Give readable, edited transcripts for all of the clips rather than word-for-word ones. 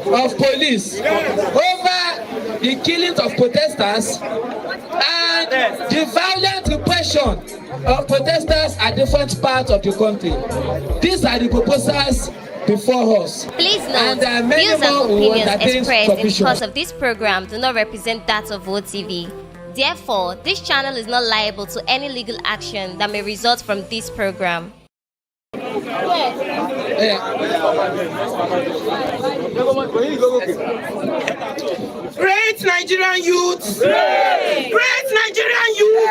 of police over the killings of protesters and the violent repression of protesters at different parts of the country. These are the proposals before us. Please note, views and opinions expressed in the course of this program do not represent that of WOTV. Therefore, this channel is not liable to any legal action that may result from this program. Great Nigerian youth! Great Nigerian youth!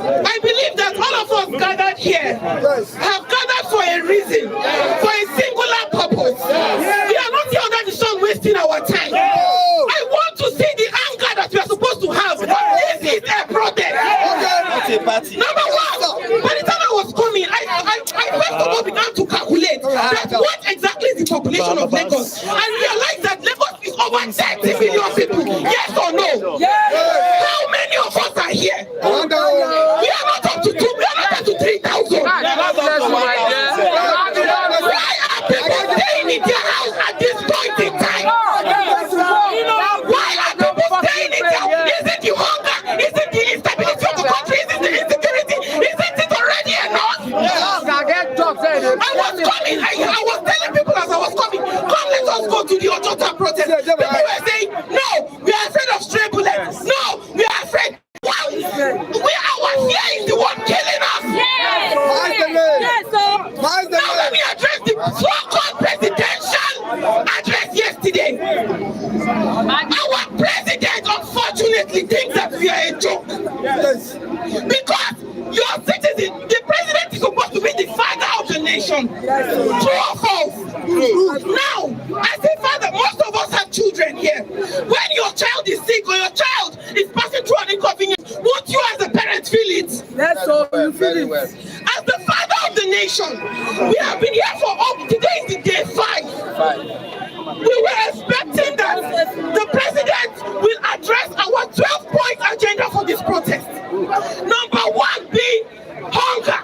I believe that all of us gathered here have gathered for a reason, for a singular purpose. We are not here under the sun wasting our time. I want to see the anger that we are supposed to have. This is a protest. Number one, by the time I was coming, I first of all began to calculate that what exactly is the population of Lagos. I realized that Lagos is over 30 million people. Yes or no? How many of us are here? We are not up to 2, we are not up to 3,000. Why are people staying in their house at this point in time? Why are people staying in their house? Is it the hunger? Is it the instability of the country? Is it the insecurity? Isn't it already enough? I was coming, I was telling people as I was coming, come let us go to the Ojota protest. People were saying, no, we are afraid of stray bullets. No, we are afraid. Wow, our fear is the one killing us. Now let me address the so-called presidential address yesterday. Our president unfortunately thinks that we are a joke. Because your citizen, the president is supposed to be the father of the nation. True or false? Now, I say father, most of us have children here. When your child is sick or your child is passing through an inconvenience, won't you as a parent feel it? That's all you feel it. As the father of the nation, we have been here for today is the day 5. We were expecting that the president will address our 12-point agenda for this protest. Number 1 being hunger.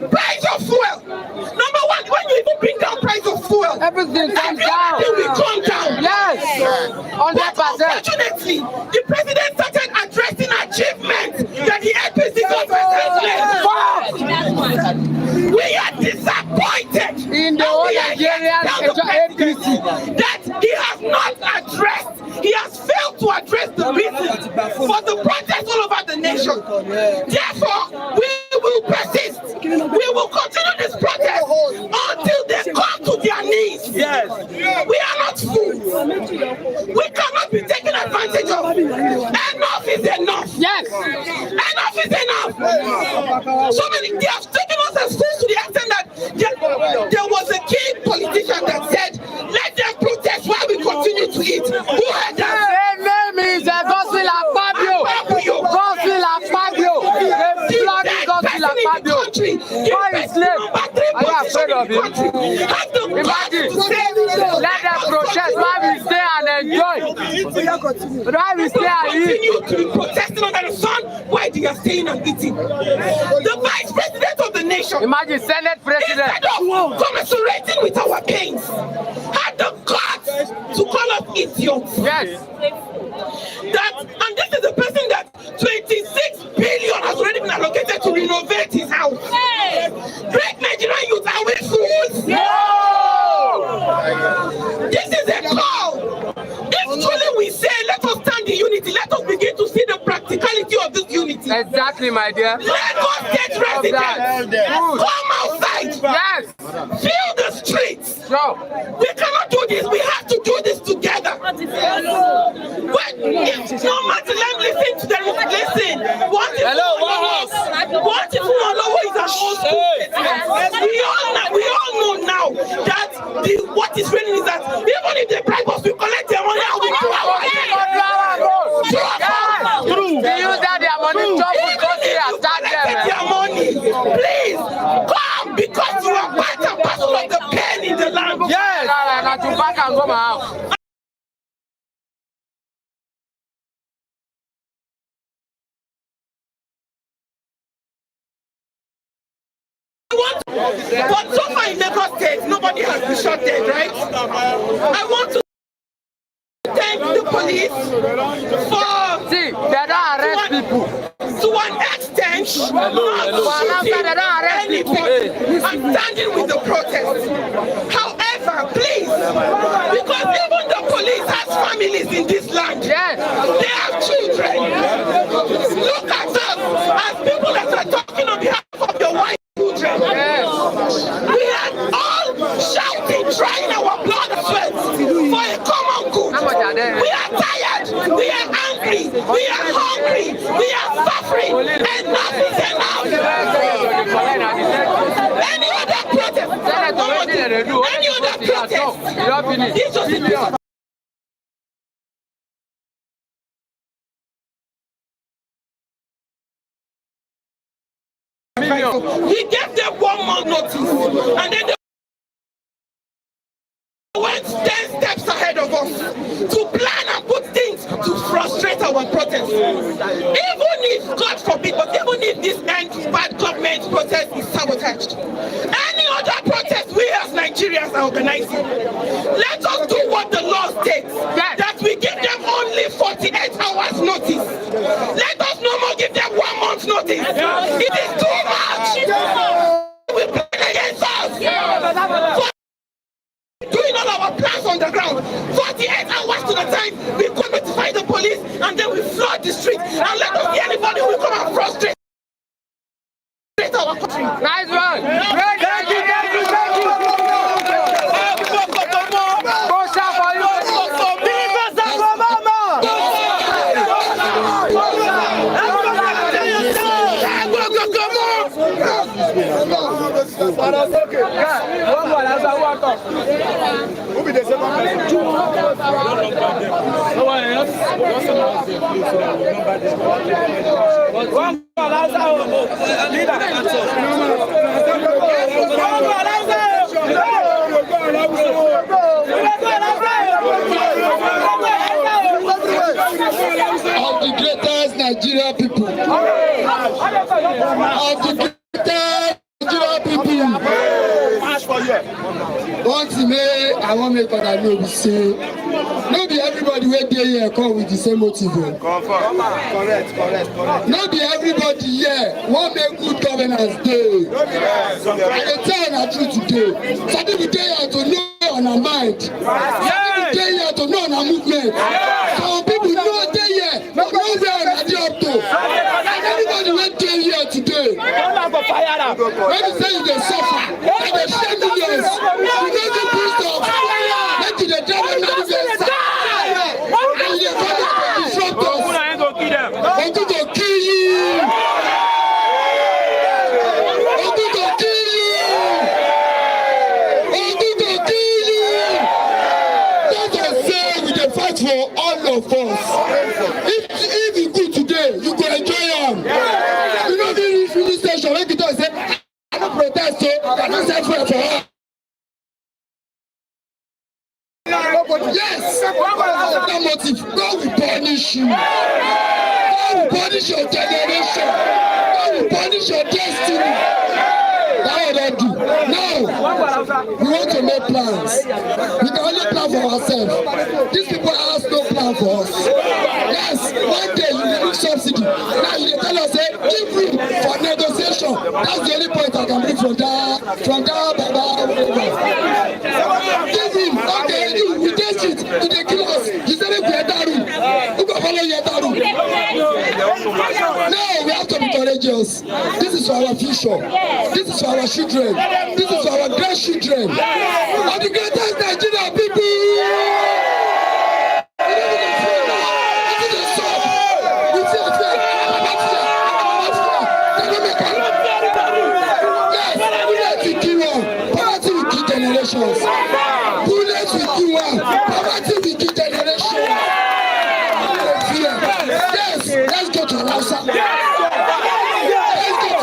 Price of fuel. Number 1, when you even bring down price of fuel, everything comes down. Everything will come down. Yes. But unfortunately, the president started addressing achievements that the APC government has made. We are disappointed in the whole Nigerian APC that he has not addressed. He has failed to address the reasons for the protest all over the nation. Therefore, we will persist. We will continue this protest until they come to their knees. Yes. We are not fools. We cannot be taken advantage of. Enough is enough. Yes. Enough is enough. So many, they have taken us as fools to the extent that there was a key politician that said, let them protest while we continue to eat. Who had that? Their name is Gospel Fabio. Gospel Fabio. Why is slave? Are you afraid of him? Imagine. Let them protest while we stay and enjoy. But while we stay and eat. Continue to be protesting under the sun while they are staying and eating. The vice president of the nation. Imagine Senate president. Instead of commiserating with our pains, had the guts to call us idiots. Yes. And this is the person that 26 billion has already been allocated to renovate his house. Hey. Great Nigerian youth, are we fools? No! This is a call. If truly we say, let us stand in unity, let us begin to see the practicality of this unity. Exactly, my dear. Let us get residents. Come outside. Yes. Fill the streets. Sure. We cannot do this. We have to do this together. If no matter, let me listen to them. Listen. Hello, what if Lowo is an old school? We all know now that what is raining is that even if they bribe us, we collect their money and we do our True. They use that their money chop because they attack them. Their money. Please come because you are part and parcel of the pain in the land. Yes. Now to back and go my house. But so far in Lagos State, nobody has been shot dead, right? I want to thank the police for See, they don't arrest people. to an extent, not shooting anybody. I'm standing with the protest. However, please, because even the police has families in this land. Yes. They have children. Look at us as people that are talking on behalf of your white children. Yes. We are all shouting, trying our blood and sweat for a common good. How much are they? We are tired. We are angry. We are hungry. We are suffering. Enough is enough. Any other protest? Any other protest? This was a piece of we gave them 1 month notice, and then they went 10 steps ahead of us to plan and put things to frustrate our protest. Even if, God forbid, but even if this bad government protest is sabotaged, any other protest we as Nigerians are organizing, let us do what the law states, that we give them only 48 hours notice. Let us no more give them 1 month notice. It is too much. We plan against us. Doing all our plans on the ground, 48 hours to the time, we go notify the police and then we flood the street and let us see anybody who will come and frustrate our country. Nice one. Thank you. Of the greatest Nigeria people. Of the greatest Nigeria people. One thing I want to make sure that we say, no be everybody wey dey here come with the same motive. Correct. No be everybody here wan make good governance dey. I dey tell una truth today. Some people dey here to know una mind. Some people dey here to know una movement. Some people no dey here no know where una dey up to. And everybody wey dey here today, when you say you dey suffer, you dey share millions, you no do business, make you dey drive another vehicle. And you dey come to disrupt us. Ogun go kill you. Ogun go kill you. Ogun go kill you. Let us say we dey fight for all of us. If you good today, you go enjoy am. You no fit reach filling station make you talk say I no protest so I no set fire for her. Yes, that motive. God will punish you. God will punish your generation. God will punish your destiny. That's what I do. Now, we want to make plans. We can only plan for ourselves. These people have no plan for us. Yes, one day you will need subsidy. Now you tell us, say, give room for negotiation. That's the only point I can bring from that, Baba, whatever. Give room. Okay, you take it. You take kill us. You say, we are that room. Who can follow you that room? Now we have to be courageous. This is for our future. This is for our children. This is for our grandchildren. Of the greatest Nigerian people. Bullets will kill one. Poverty will kill generation. Yes, let's go to Hausa. Let's go.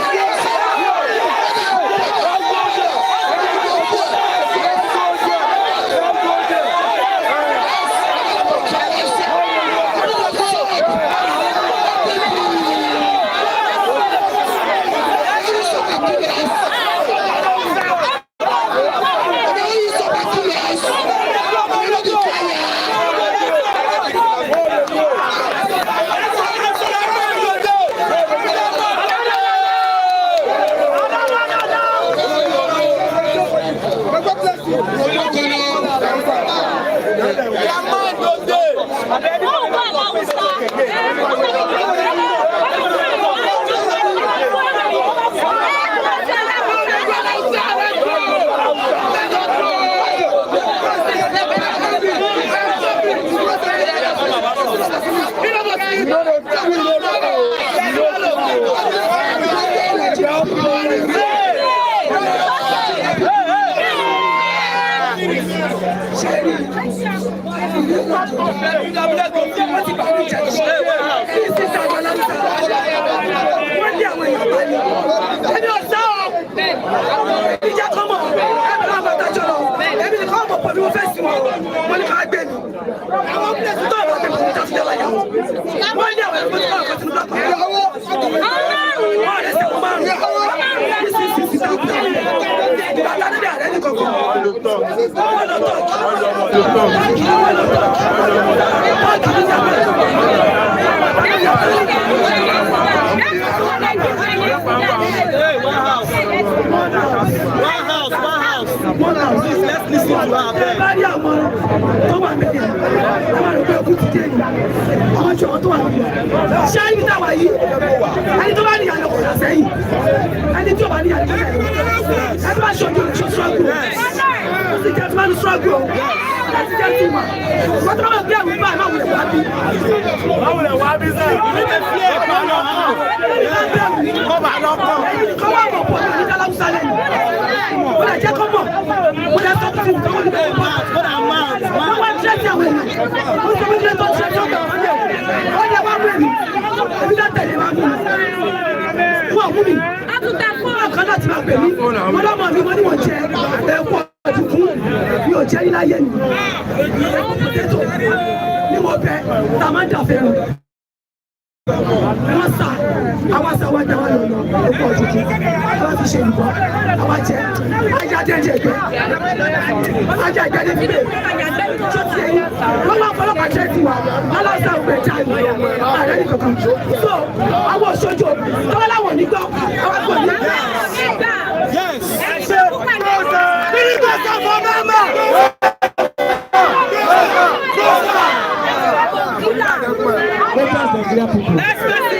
Let's listen to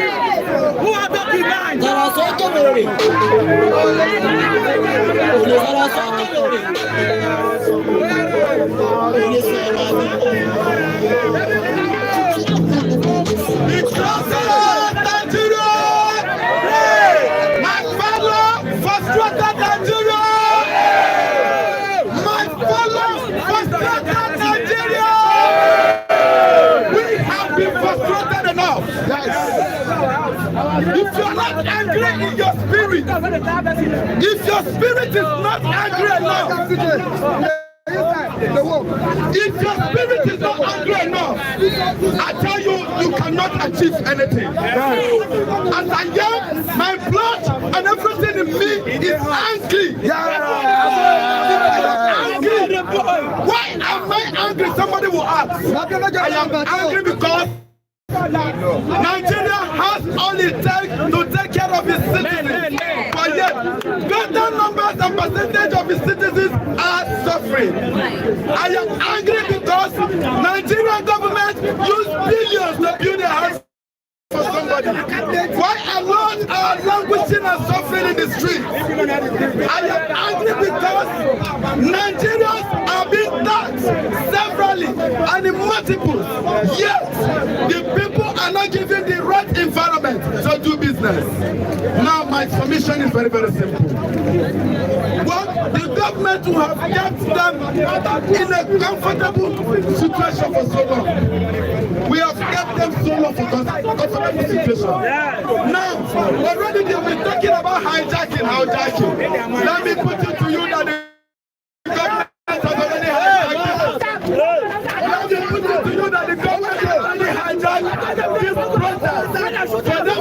our If you're not angry in your spirit, if your spirit is not angry enough, if your spirit is not angry enough, I tell you, you cannot achieve anything. As I am, my blood and everything in me is angry. Why am I angry? Somebody will ask. I am angry because Nigeria has all it takes to take care of its citizens, but yet greater numbers and percentage of its citizens are suffering. I am angry because Nigerian government used billions to build a house for somebody. Why alone are languishing and suffering in the street? I am angry because Nigerians are being taxed severally and in multiples, yet the people are not given the right environment to do business. Now my submission is very, very simple. Well, the government will have kept them in a comfortable situation for so long. We have kept them so long for comfortable situation. Now, already they've been talking about hijacking. Let me put it to you that the government has already hijacked. Let me put it to you that the government has already hijacked this process. For them to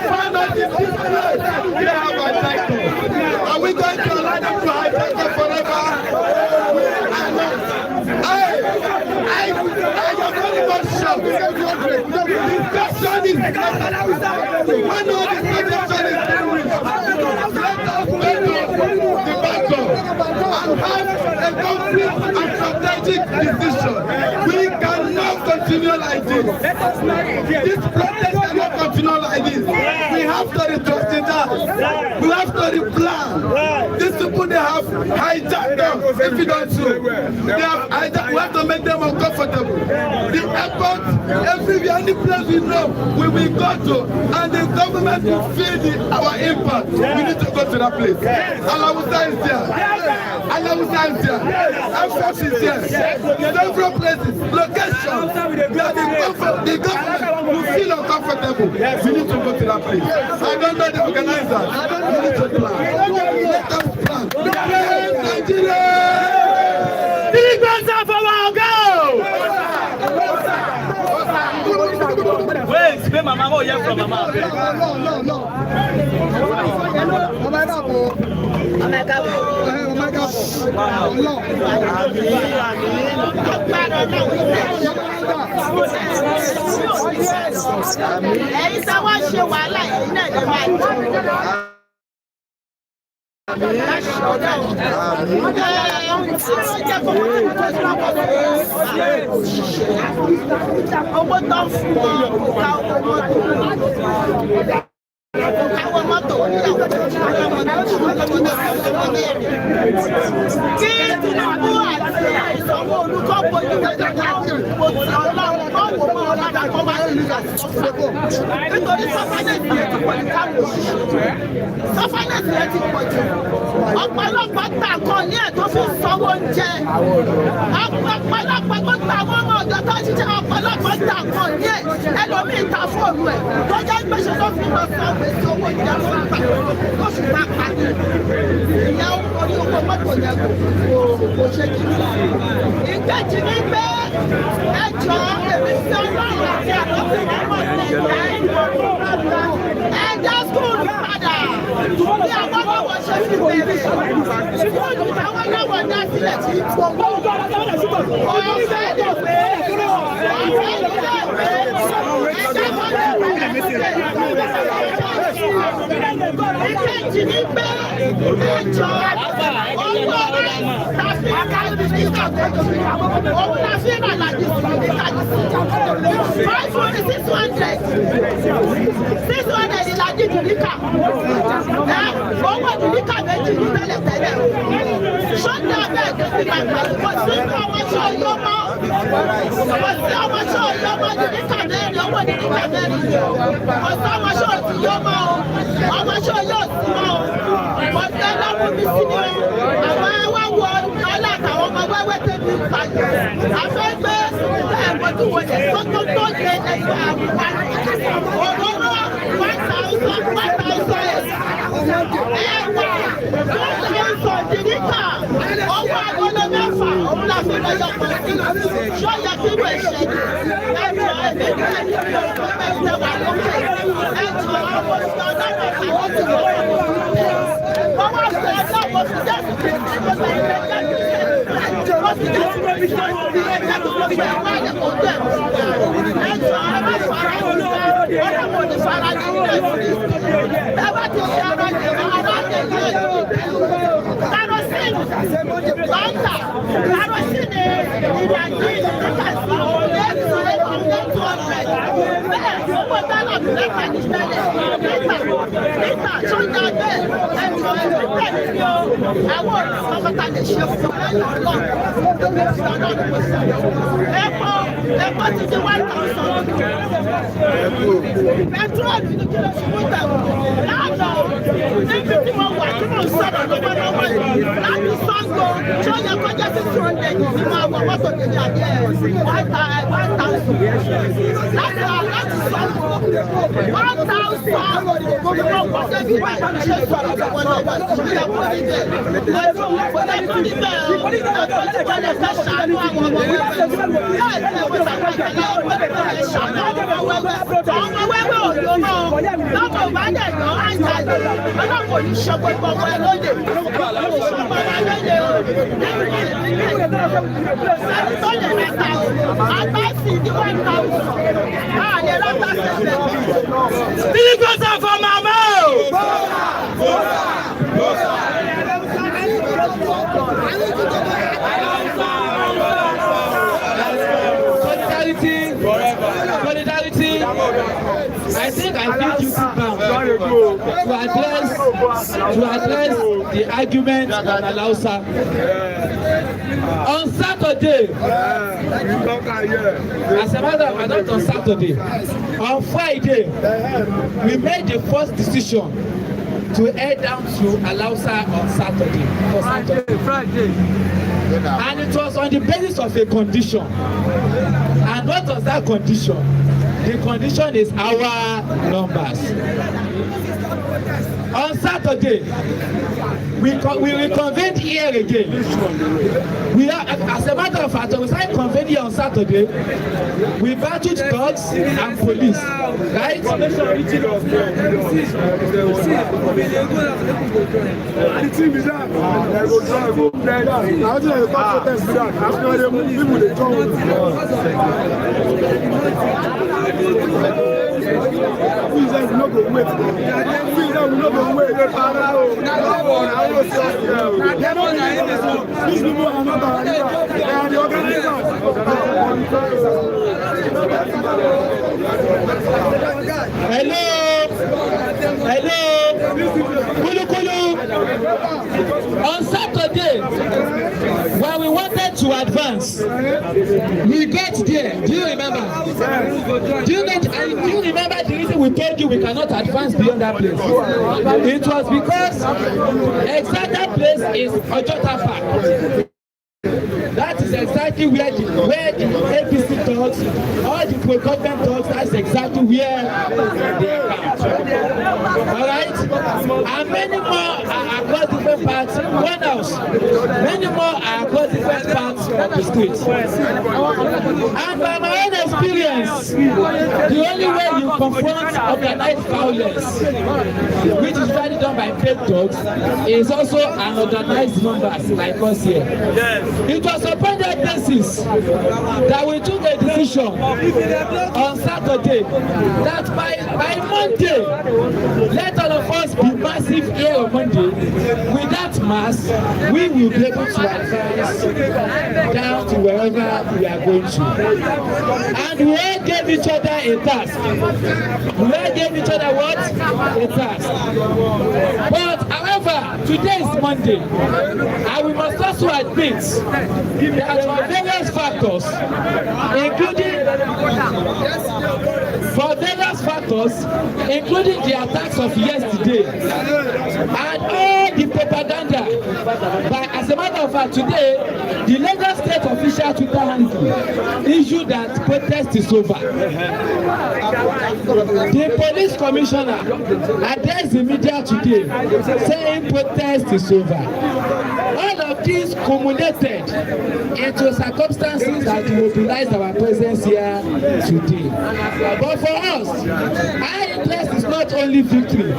find out if this place they have hijacked. Are we going to allow them to hijack it forever? I am very much shocked. The question is, when all this connection is finished, let us make up the battle and have a a complete and strategic decision. We cannot continue like this. This protest cannot continue like this. We have to retract. We have to replan. These people, they have hijacked them. If you don't do, they have hijacked. We have to make them uncomfortable. The airport, everywhere, any place we know, we will go to, and the government will feel our impact. We need to go to that place. Alawusa is there. Alawusa is there. Afros is there. Several places, locations that the government will feel uncomfortable. We need to go to that place. I don't know the organizers. We need to plan. Let us plan. Nigeria! Big answer for our go! Wait, wait, Mama, oh, yeah, from Mama. No. Ọ̀pọ̀lọpọ̀ ta kan ní ẹ̀tọ́ fún sanwó oúnjẹ. Ọ̀pọ̀lọpọ̀ tó ta àwọn ọmọ ọ̀dọ́ tó ṣiṣẹ́ ọ̀pọ̀lọpọ̀ ta kan ní ẹ̀ ẹlòmíì ta fóònù ẹ̀ tó jẹ́ gbèsè tó fi lọ sọ gbèsè owó ìjà fún ìgbà tó sì máa pàdé. Ìyá orí owó mọ́tò yẹn kò ṣe kí ni. Ìkejì ní pé ẹjọ́ èmi fi ọlọ́run àti àkọsí ọmọ ẹ̀jẹ̀ skúlù padà bí àwọn ọmọ ṣe fi bẹ̀rẹ̀ skúlù táwọn náwó dá sílẹ̀ sí gbogbo ọ̀fẹ́ ìdòwé ìkejì ní pé ẹjọ́ ọgbọ́n rẹ̀ tàbí akáyọ̀dé ní ìkàgbọ́n òun la fi rà láti sọ̀rọ̀ ní kàdísì 500 600 ìlàjì jìríkà owó jìríkà méjì ní tẹ́lẹ̀tẹ́lẹ̀ sọ́jà bẹ́ẹ̀ tó ti máa gbà kó sí ọmọṣọ́ yọmọ jìríkà mẹ́rin owó jìríkà mẹ́rin kò sí ọmọṣọ́ ti yọmọ ọmọṣọ́ yóò sí mọ́ kò sí ẹlọ́mú mi sí ni àwọn ẹwà wọ ọlá àtàwọn ọmọ wẹ́wẹ́ tẹ́bi pàjẹ́ afẹ́gbẹ́ ẹ̀ẹ́dẹ́gbẹ́tù wọlé tó yẹ ẹgbẹ́ àbúrò òróró 1,000 jìríkà owó agolo mẹ́fà òun la fi lọ yọpọ̀ sí ṣọ́yà kí ló ṣe ẹ̀jọ̀ ẹ̀jẹ̀ wà lókè ẹ̀jọ̀ àwọn ìṣọ̀nà àwọn ti wọ́n wọ́n wá sí ẹ̀jọ̀ wọ́n fi jẹ́ Ẹ̀pọ̀ ti di 1,000. Pẹ̀trọ́ọ̀lù ní kí ló ṣe mú tẹ̀wọ̀. Lánàá níbi tí mo wà tí mo sọ̀rọ̀ lọ́wọ́lọ́wọ́ yìí láti Sango tí ó yẹ kọjá 600 ní máa wọ mọ́tò kejì àbí 1,000. Láti Sango 1,000 gbogbo ọkọ̀ débi báyìí ṣe sọ̀rọ̀ lọ́wọ́lọ́wọ́ tí ó yẹ kó níbẹ̀. Lẹ́tọ́ níbẹ̀ ẹ̀kọ́ tí wọ́n lè fẹ́ ṣàánú àwọn ọmọ wẹ́wẹ́. Ọmọ wẹ́wẹ́ òjò náà lọ́mọ bá dẹ̀ yọ àìsàdé ọlọ́pọ̀ ní ṣọ́gbọ́n ọmọ ẹ lóde ṣọ́gbọ́n ọmọ lóde o sẹ́ni tó lè rẹ̀ta o àgbàsì ní 1,000 ààyè lọ́gbà sẹ́sẹ̀. Three thousand for mama o. address the argument on Alausa. On Saturday, as a matter of fact, not on Saturday, on Friday, we made the first decision to head down to Alausa on Saturday. Friday. And it was on the basis of a condition. And what was that condition? The condition is our numbers. On Saturday, we reconvened here again. We are, as a matter of fact, we started convening here on Saturday. We battled dogs and police, right? Hello. Kulu. On Saturday, when we wanted to advance, we got there. Do you remember? Do you remember the reason we told you we cannot advance beyond that place? It was because exact that place is Ojota Park. That is exactly where the APC talks, all the pro-government talks, that's exactly where they count. Alright? And many more are across different parts, one house. Many more are across different parts of the state. And by my own experience, the only way you confront organized violence, which is usually done by paid dogs, is also an organized numbers like us here. It was upon that basis that we took a decision on Saturday that by Monday, let all of us be massive here on Monday. With that mass, we will be able to advance down to wherever we are going to. And we all gave each other a task. We all gave each other what? A task. But however, today is Monday, and we must also admit that for various factors, including the attacks of yesterday and all the propaganda, but as a matter of fact, today the Lagos State official Twitter handle issued that protest is over. The police commissioner addressed the media today saying protest is over. All of these culminated into circumstances that mobilized our presence here today. But for us, our interest is not only victory,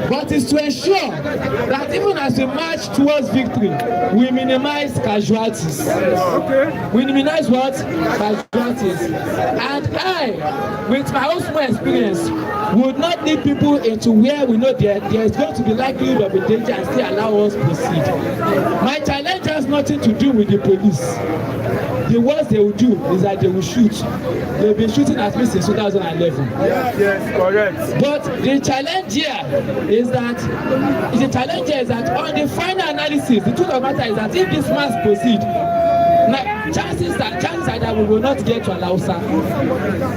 but is to ensure that even as we march towards victory, we minimize casualties. We minimize what? Casualties. And I, with my own small experience, would not lead people into where we know there is going to be likelihood of a danger and still allow us proceed. My challenge has nothing to do with the police. The worst they will do is that they will shoot. They've been shooting at me since 2011. Yes, correct. But the challenge here is that on the final analysis, the truth of the matter is that if this mass proceed, now, chances are that we will not get to Alausa.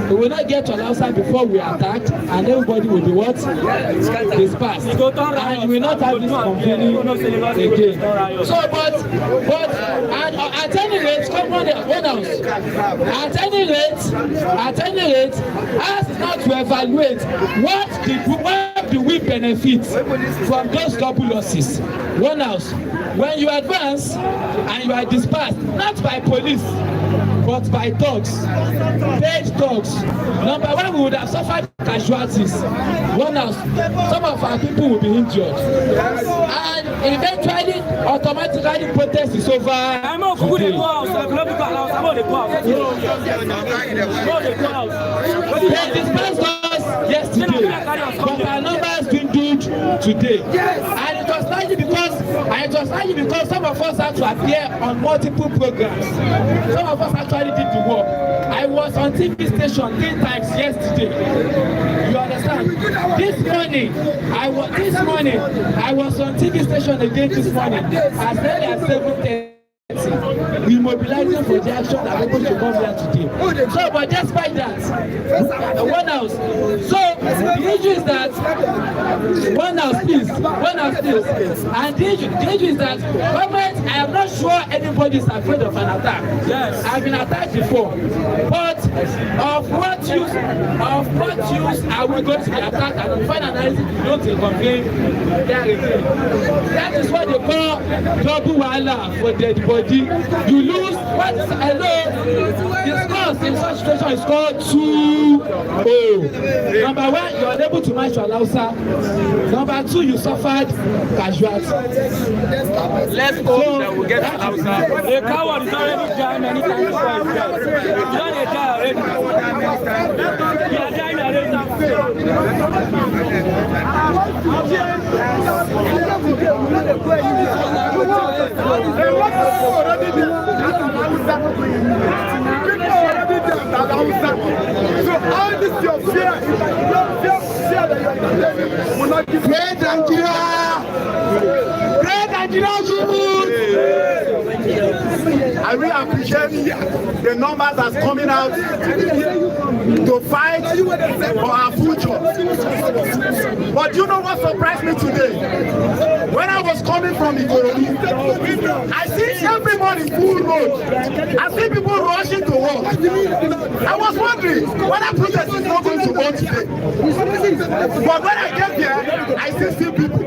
We will not get to Alausa before we are attacked, and everybody will be what? Dispersed. And we will not have this complaining again. So, but at any rate, come on, what else? At any rate, ask not to evaluate what do we benefit from those double losses. One house. When you advance and you are dispersed, not by police, but by thugs, paid thugs. Number one, we would have suffered casualties. One house, some of our people will be injured. And eventually, automatically, protest is over. They dispersed us yesterday, but our numbers dwindled today. And it was largely because some of us had to appear on multiple programs. Some of us actually did the work. I was on TV station 3 times yesterday. You understand? This morning I was on TV station again this morning as early as 7:30. We mobilizing for the action that we're going to come here today. So, but despite that, one house. So the issue is that one house, please. And the issue is that government. I am not sure anybody is afraid of an attack. Yes, I've been attacked before. But of what use are we going to be attacked? And on final analysis, we don't convey their again. That is what they call double wahala for dead body. You lose what? Hello. The scores in such situation is called 2-0. Number 1, you are unable to match your Lausa. Number 2, you suffered casualty. Let's hope that we'll get to Lausa. The coward is already dying many times. You don't need die already. You are dying already. So all this your fear great Nigeria, I really appreciate the numbers that's coming out to fight for our future. But you know what surprised me today? When I was coming from Ikorodu, I see everybody full road. I see people rushing to work. I was wondering whether protest is not going to work today. But when I get here, I still people.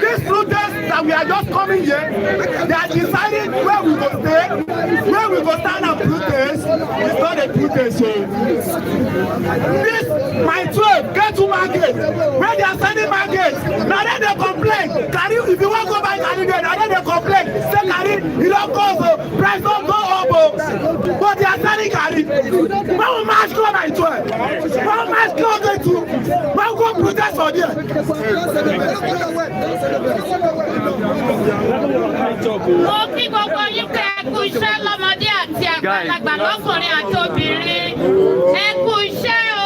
This protest that we are just coming here, they are deciding where we go stay, where we go stand and protest. It's not a protest. So this my 12 get to market where they are selling market. Now then they complain. Carry, if you want to go buy carry there, now then they complain. Say carry, you don't go so price don't go up. But they are selling carry. When we match go by 12, when we match go get to, when we go protest for there. Mo kí gbogbo yín pé ẹ kú iṣẹ́ lọ́mọdé àti àgbàlagbà lọ́kùnrin àti obìnrin. Ẹ kú iṣẹ́ o.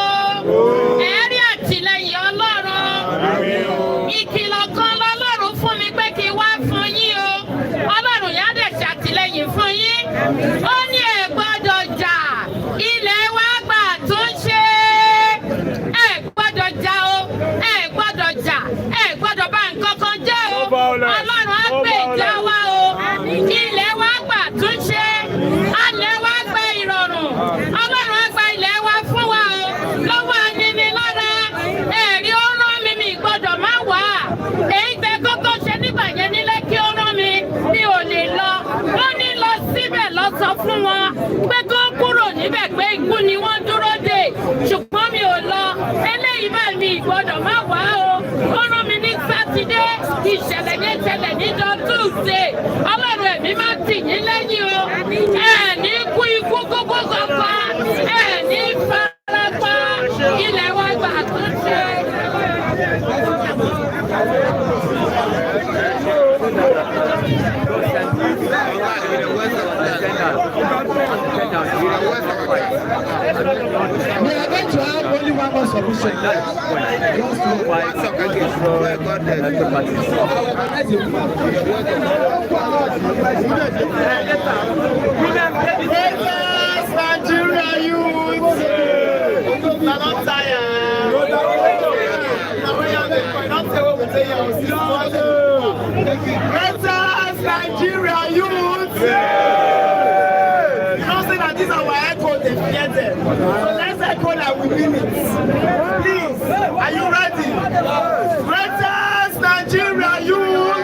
Ẹ rí àtìlẹ́yìn Ọlọ́run. Ìkìlọ̀ kan lọ́lọ́run fún mi pé kí n wá fún yín o. Ọlọ́run yá dẹ̀ ṣàtìlẹ́yìn fún yín. Ó ní ẹ gbọ́dọ̀ jà. Ilẹ̀ wa gbà tó ń ṣe. Ẹ gbọ́dọ̀ jà o. Ẹ gbọ́dọ̀ jà. Ẹ gbọ́dọ̀ bá nǹkan kan jẹ́ o. Ọlọ́run á gbé ìjà wa o. Ilẹ̀ wa gbà tún ṣe. Alẹ́ wa gba ìrọ̀rùn. Ọlọ́run á gba ilẹ̀ wa fún wa o. Lọ́wọ́ aninilára. Ẹ̀rí ó rán mi gbọ́dọ̀ má wà. Èyí tẹ kókó ṣe nígbà yẹn nílé kí ó rán mi ò lè lọ. Ó ní lọ síbẹ̀ lọ sọ fún wọn pé kó kúrò níbẹ̀ pé ikú ni wọ́n dúró dè. Ṣùgbọ́n mi ò lọ. Eléyìí bá mi gbọ́dọ̀ má wà o. Ó rán mi ní Sátidé. Ìṣẹ̀lẹ̀ yẹn ṣẹlẹ̀ níjọ́ Tuesday. Ọlọ́run ẹ̀mí máa tì yín lẹ́yìn o. Ẹ ní kú ikú kúkú kankan. Ẹ ní farapa. Ilẹ̀ wa gbà tó ṣe. We are going to have only one more solution. Nigeria youth, not tired. Nigeria youth. You know, say that these are our echo, they forget them. So let's echo that we win it. Please, are you ready? Greatest Nigeria youth.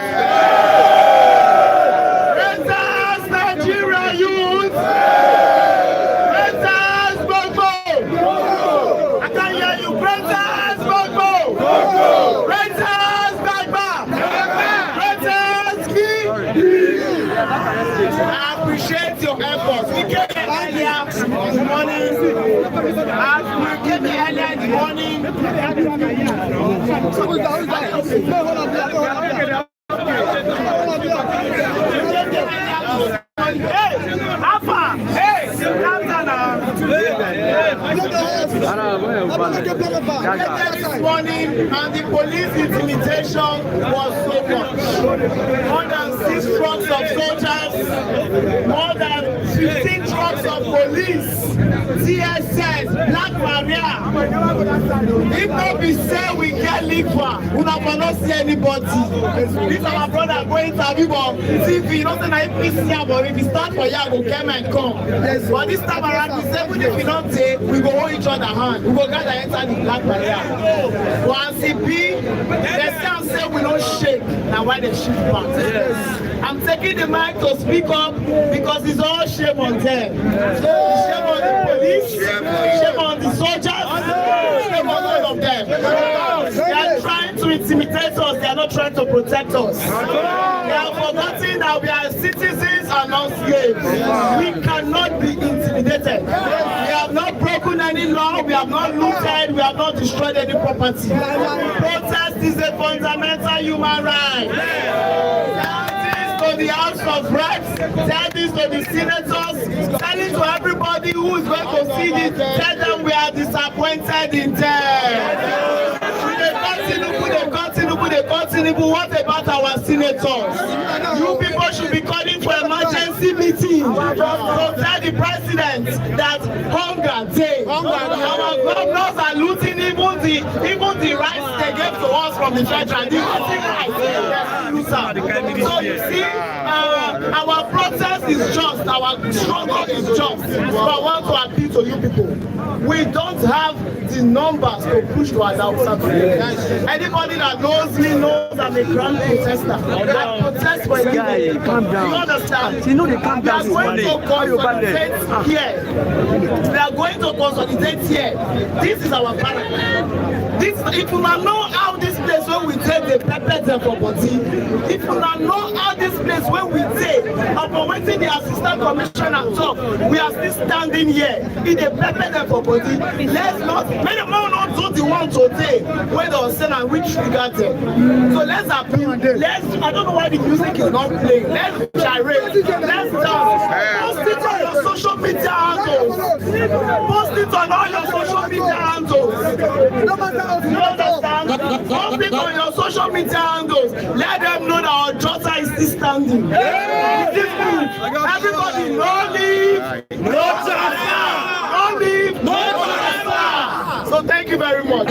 Greatest Nigeria youth. Greatest Gbogbo. I can hear you. Greatest Gbogbo. Greatest Gbagba. Greatest Key. I appreciate your efforts. We came earlier this morning As we came earlier in the morning, this morning, and the police intimidation was so much. More than 6 trucks of soldiers, more than 15 trucks of police, TSS, Black Maria. If not be say we get liver, we not see anybody. This our brother going to have on TV. Not say na APC, but if we start for here, we come and come. But this time around, we say even if we don't take, we go hold each other hand. We go gather enter the Black Maria. Once it be, they say we don't shake. Now why they shift back? I'm taking the mic to speak up because it's all shame on them. Shame on the police, shame on the soldiers, shame on all of them. They are trying to intimidate us, they are not trying to protect us. They are forgetting that we are citizens and not slaves. We cannot be intimidated. We have not broken any law, we have not looted, we have not destroyed any property. Protest is a fundamental human right. To the House of Reps, tell this to the senators, tell it to everybody who is going to see this, tell them we are disappointed in them. They continue, what about our senators? You people should be calling for emergency meeting. So tell the president that hunger day. Our governors are looting even the rights they gave to us from the federal. The rights. So you see, our protest is just, our struggle is just. So I want to appeal to you people. We don't have the numbers to push to our outside. Anybody that knows me knows I'm a grand protester. I protest for you. Calm down. You understand? You know they calm down. We are going to consolidate here. We are going to consolidate here. This is our parliament. If you know how this place where we take the pepper for body, if you know how this place where we take upon waiting the assistant commissioner talk, we are still standing here in the pepper for body. Let's not, many more not do the one today when they say and which we got them. So let's appeal. I don't know why the music is not playing. Let's gyrate. Let's dance. Post it on your social media handles. Post it on all your social media handles. You understand? Post it on your social media handles. Let them know that our daughter is still standing. Everybody, no leave, no China. No leave, no China. So thank you very much.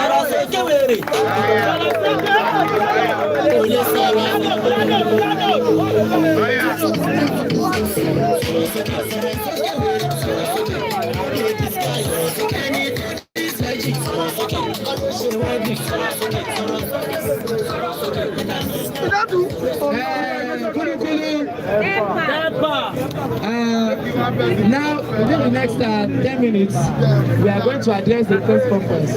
Now, within the next 10 minutes, we are going to address the press conference.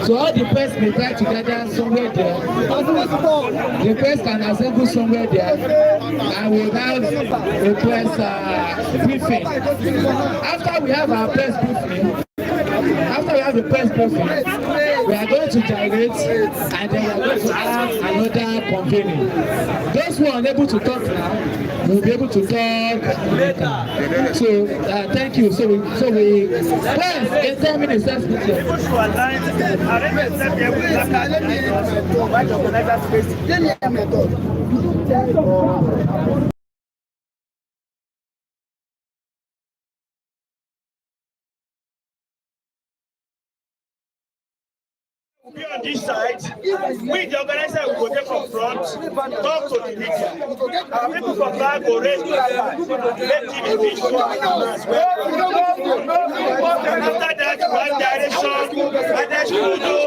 So all the press may try to gather somewhere there. The press can assemble somewhere there, and we'll have a press briefing. After we have our press briefing, we are going to gyrate, and then we are going to have another convening. Those who are unable to talk now will be able to talk later. So thank you. So we press in 10 minutes. Let's meet here. Be on this side, we the organizer will go there from front, talk to the media. Our people from back will raise the flag, let TV show as well. After that, one direction, and then you know,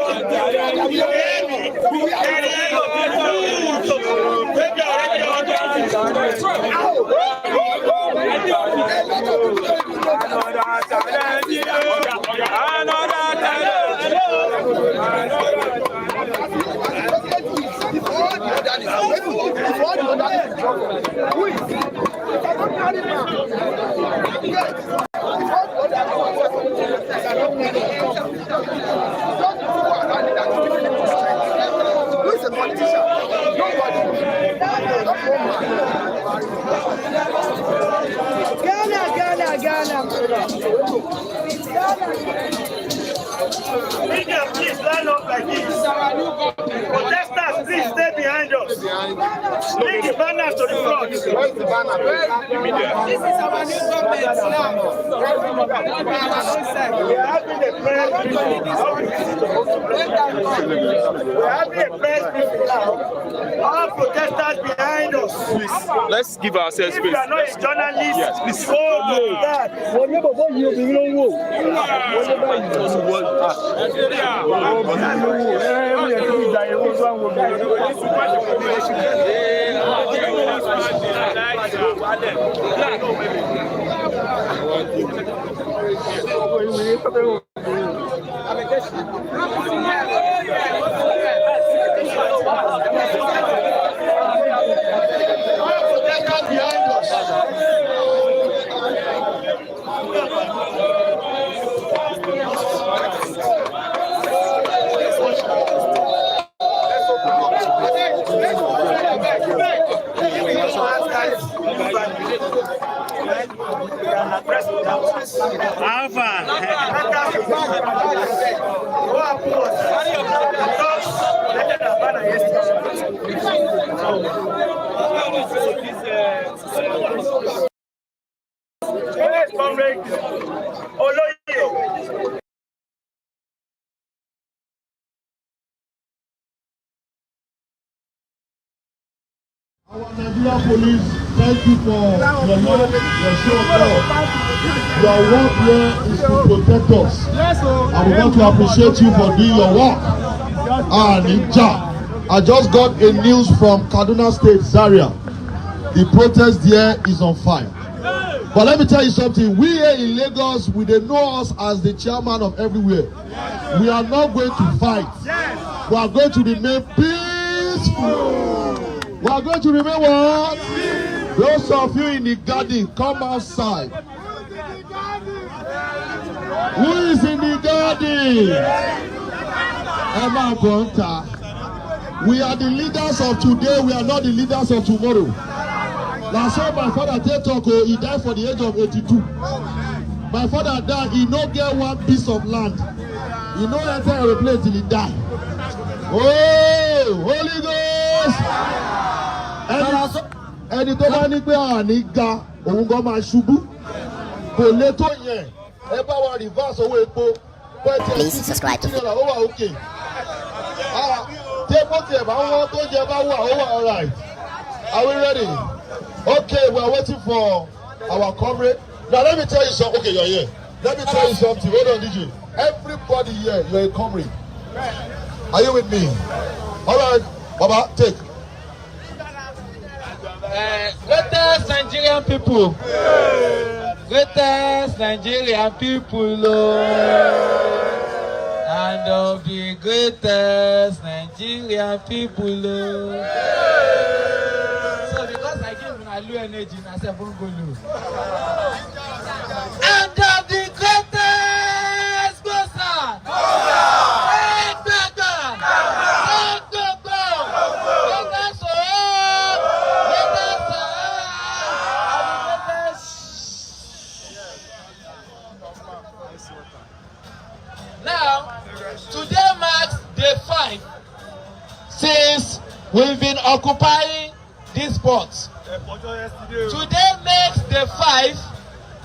Media, please line up like this. Protesters, please stay behind us. Bring the banner to the front. Where's the banner? This is our new government now. We're having a press briefing. We're having a press briefing now. All protesters behind us. Please, let's give ourselves space. If you are not a journalist, please go to that. Our Nigerian police, thank you for your love, your show of love. Your work here is to protect us. And we want to appreciate you for doing your work. I just got a news from Kaduna State, Zaria. The protest there is on fire. But let me tell you something. We here in Lagos, they know us as the chairman of everywhere. We are not going to fight. We are going to remain peaceful. We are going to remain what? Those of you in the garden, come outside. Who is in the garden? Emma Bonta. We are the leaders of today. We are not the leaders of tomorrow. Last time my father Tetoko, he died for the age of 82. My father died, he no get one piece of land. He no enter a place till he die. Oh, Holy Ghost! Ẹni tó bá ní pé àní ga òun gan máa ṣubú kò lè tó yẹn ẹ bá wa reverse owó epo pẹ́ẹ́tì Please subscribe to ó wà òkè tẹ́pọ̀ tiẹ̀ bá wọ́n tó jẹ bá wà ó wà alright. Are we ready? Okay, we are waiting for our comrade. Now let me tell you something. Okay, you're here. Let me tell you something. Hold on, DJ. Everybody here, you're a comrade. Are you with me? All right, Baba, take. Greatest Nigerian people. Greatest Nigerian people. And of the greatest Nigerian people. So because I give a low energy, I said, "Bongo low." And of the greatest Bosa. Now, today marks day 5 since we've been occupying this spot. Today makes day 5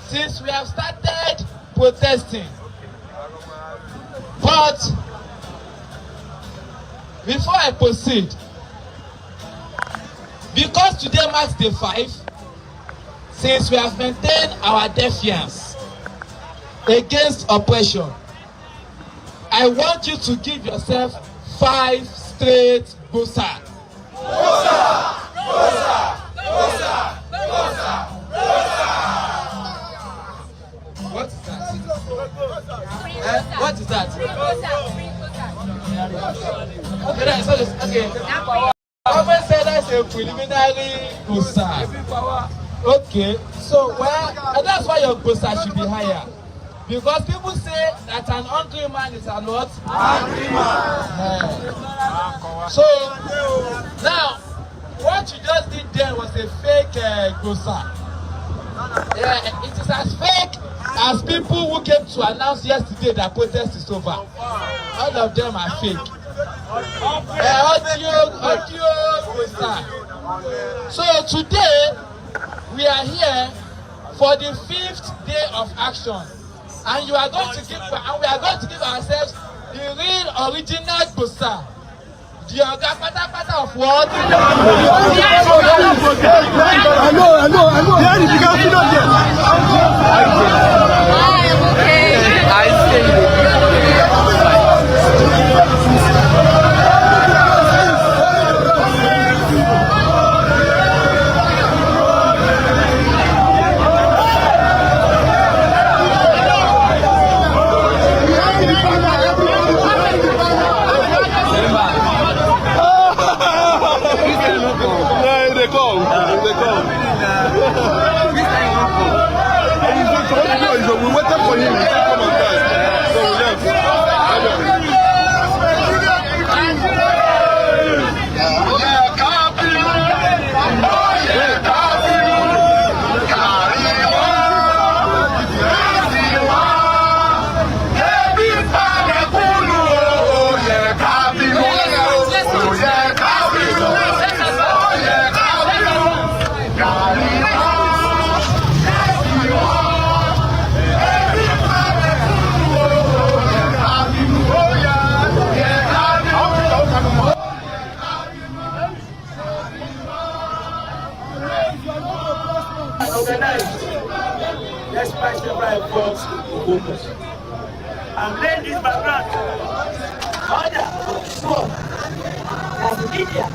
since we have started protesting. But before I proceed, because today marks day 5 since we have maintained our defiance against oppression, I want you to give yourself 5 straight Bosa. Bosa! Bosa! Bosa! Bosa! Bosa! What is that? What is that? Okay. I said that's a preliminary Bosa. Okay, so that's why your Bosa should be higher. Because people say that an hungry man is a what? Hungry man. So now, what you just did them was a fake Gosa. Yeah, it is as fake as people who came to announce yesterday that protest is over. All of them are fake. Audio Gosa. So today we are here for the 5th day of action, and we are going to give ourselves the real original Gosa. The Oga Patapata of what? We waited for him. He said come and die. So we left. Despite several efforts to focus and lay this background, order, sport, and media.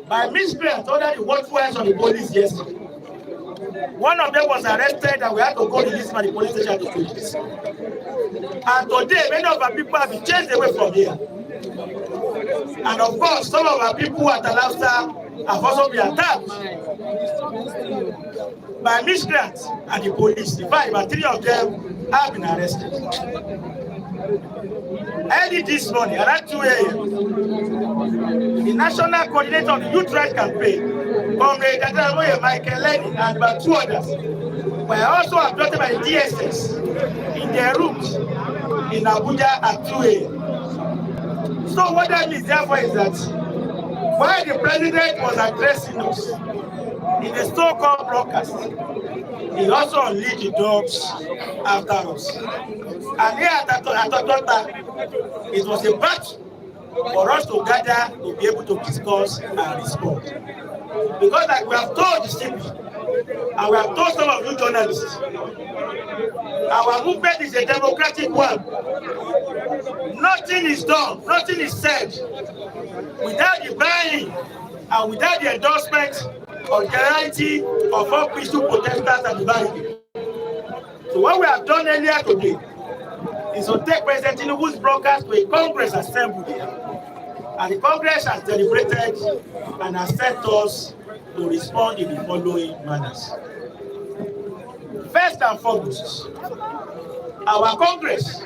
By miscreants under the watchfulness of the police yesterday. One of them was arrested and we had to go to this man, the police station to do this. And today, many of our people have been chased away from here. And of course, some of our people at Alafsa have also been attacked by miscreants and the police. In fact, about 3 of them have been arrested. Early this morning, around 2 a.m., the National Coordinator of the Youth Rights Campaign, Comrade Michael Lenny, and about 2 others, were also abducted by the DSS in their rooms in Abuja at 2 a.m. So what that means, therefore, is that while the President was addressing us in the so-called broadcast, he also unleashed the dogs after us. And here at Atotota, it was a battle for us to gather to be able to discuss and respond. Because like we have told the city, and we have told some of you journalists, our movement is a democratic one. Nothing is done, nothing is said without the buying and without the endorsement of the generality of all peaceful protesters and the barricade. So what we have done earlier today is to take President Tinubu's broadcast to a Congress assembly. And the Congress has deliberated and has sent us to respond in the following manners. First and foremost, our Congress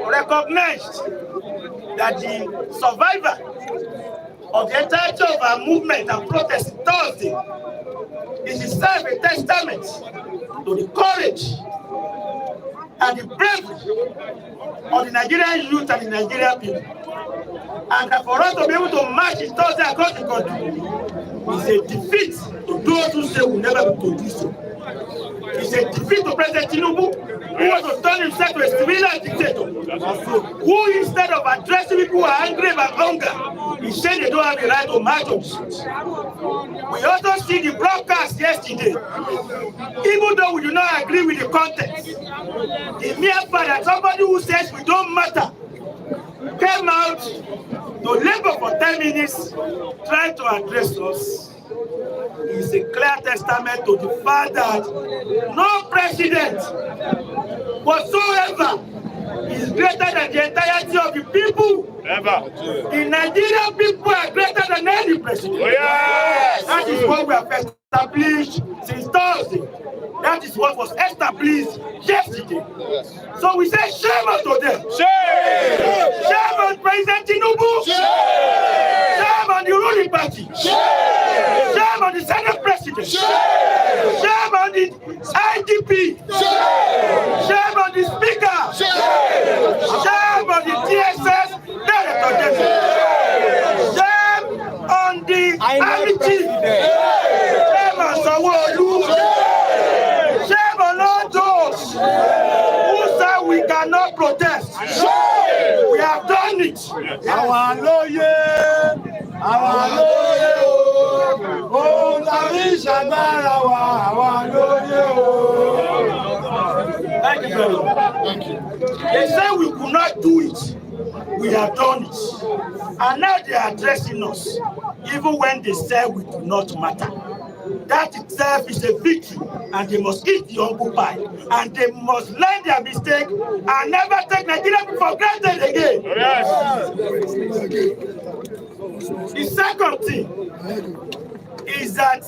recognized that the survivor of the entirety of our movement and protest Thursday is itself a testament to the courage and the bravery of the Nigerian youth and the Nigerian people. And for us to be able to march it Thursday across the country is a defeat to those who say we'll never be able to do so. It's a defeat to President Tinubu, who wants to turn himself to a civilian dictator, who instead of addressing people who are angry about hunger, he said they don't have the right to march on the streets. We also see the broadcast yesterday. Even though we do not agree with the content, the mere fact that somebody who says we don't matter came out to labor for 10 minutes trying to address us is a clear testament to the fact that no president whatsoever is greater than the entirety of the people. Ever. The Nigerian people are greater than any president. Oh, yes. That is what we have established since Thursday. That is what was established yesterday. Yes. So we say shame unto them. Shame! Shame on President Tinubu. Shame! Shame on the ruling party. Shame! Shame on the Senate President. Shame! Shame on the IGP. Shame! Shame on the Speaker. Shame! Shame on the TSS Director General. Shame on the Army Chief. Shame on Sanwo-Olu. Shame on all those who say we cannot protest. Shame! We have done it. Our lawyer, oh, thank you very much. They say we could not do it. We have done it. And now they are addressing us, even when they say we do not matter. That itself is a victory, and they must eat the humble pie, and they must learn their mistake and never take Nigeria for granted again. Yes. The second thing is that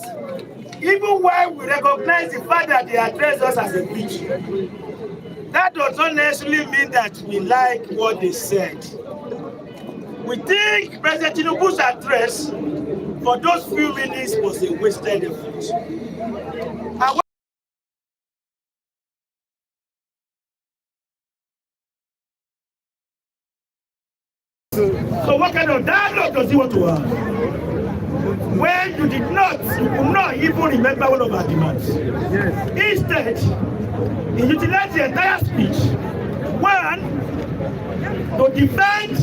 even while we recognize the fact that they address us as a victory, that does not necessarily mean that we like what they said. We think President Tinubu's address for those few minutes was a wasted effort. So what kind of dialogue does he want to have? When you could not even remember one of our demands. Yes. Instead, he utilized the entire speech, one, to defend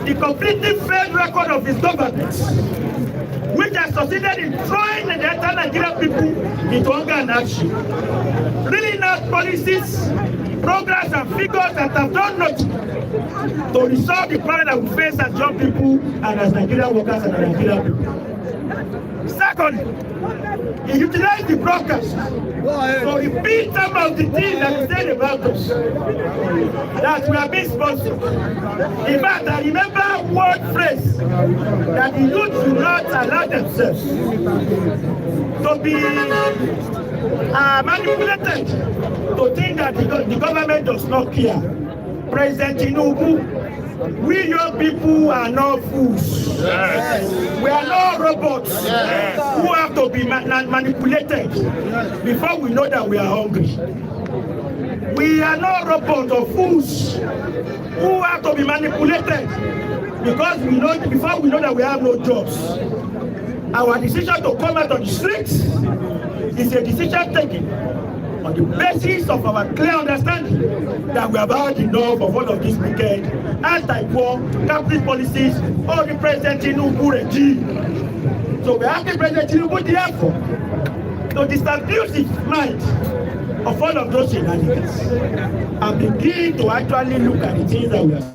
the completely failed record of his government, which has succeeded in throwing the entire Nigerian people into hunger and action. Really not policies, programs and figures that have done nothing to resolve the problem that we face as young people and as Nigerian workers and Nigerian people. Secondly, he utilized the broadcast to repeat some of the things that he said about us, that we are being sponsored. In fact, I remember one phrase that the youth do not allow themselves to be manipulated to think that the government does not care. President Tinubu, we young people are not fools. Yes. We are not robots who have to be manipulated before we know that we are hungry. We are not robots or fools who have to be manipulated because before we know that we have no jobs. Our decision to come out on the streets is a decision taken on the basis of our clear understanding that we have had enough of all of this wicked anti-war capitalist policies of the President Tinubu regime. So we are asking President Tinubu therefore to disabuse his mind of all of those shenanigans and begin to actually look at the things that we are.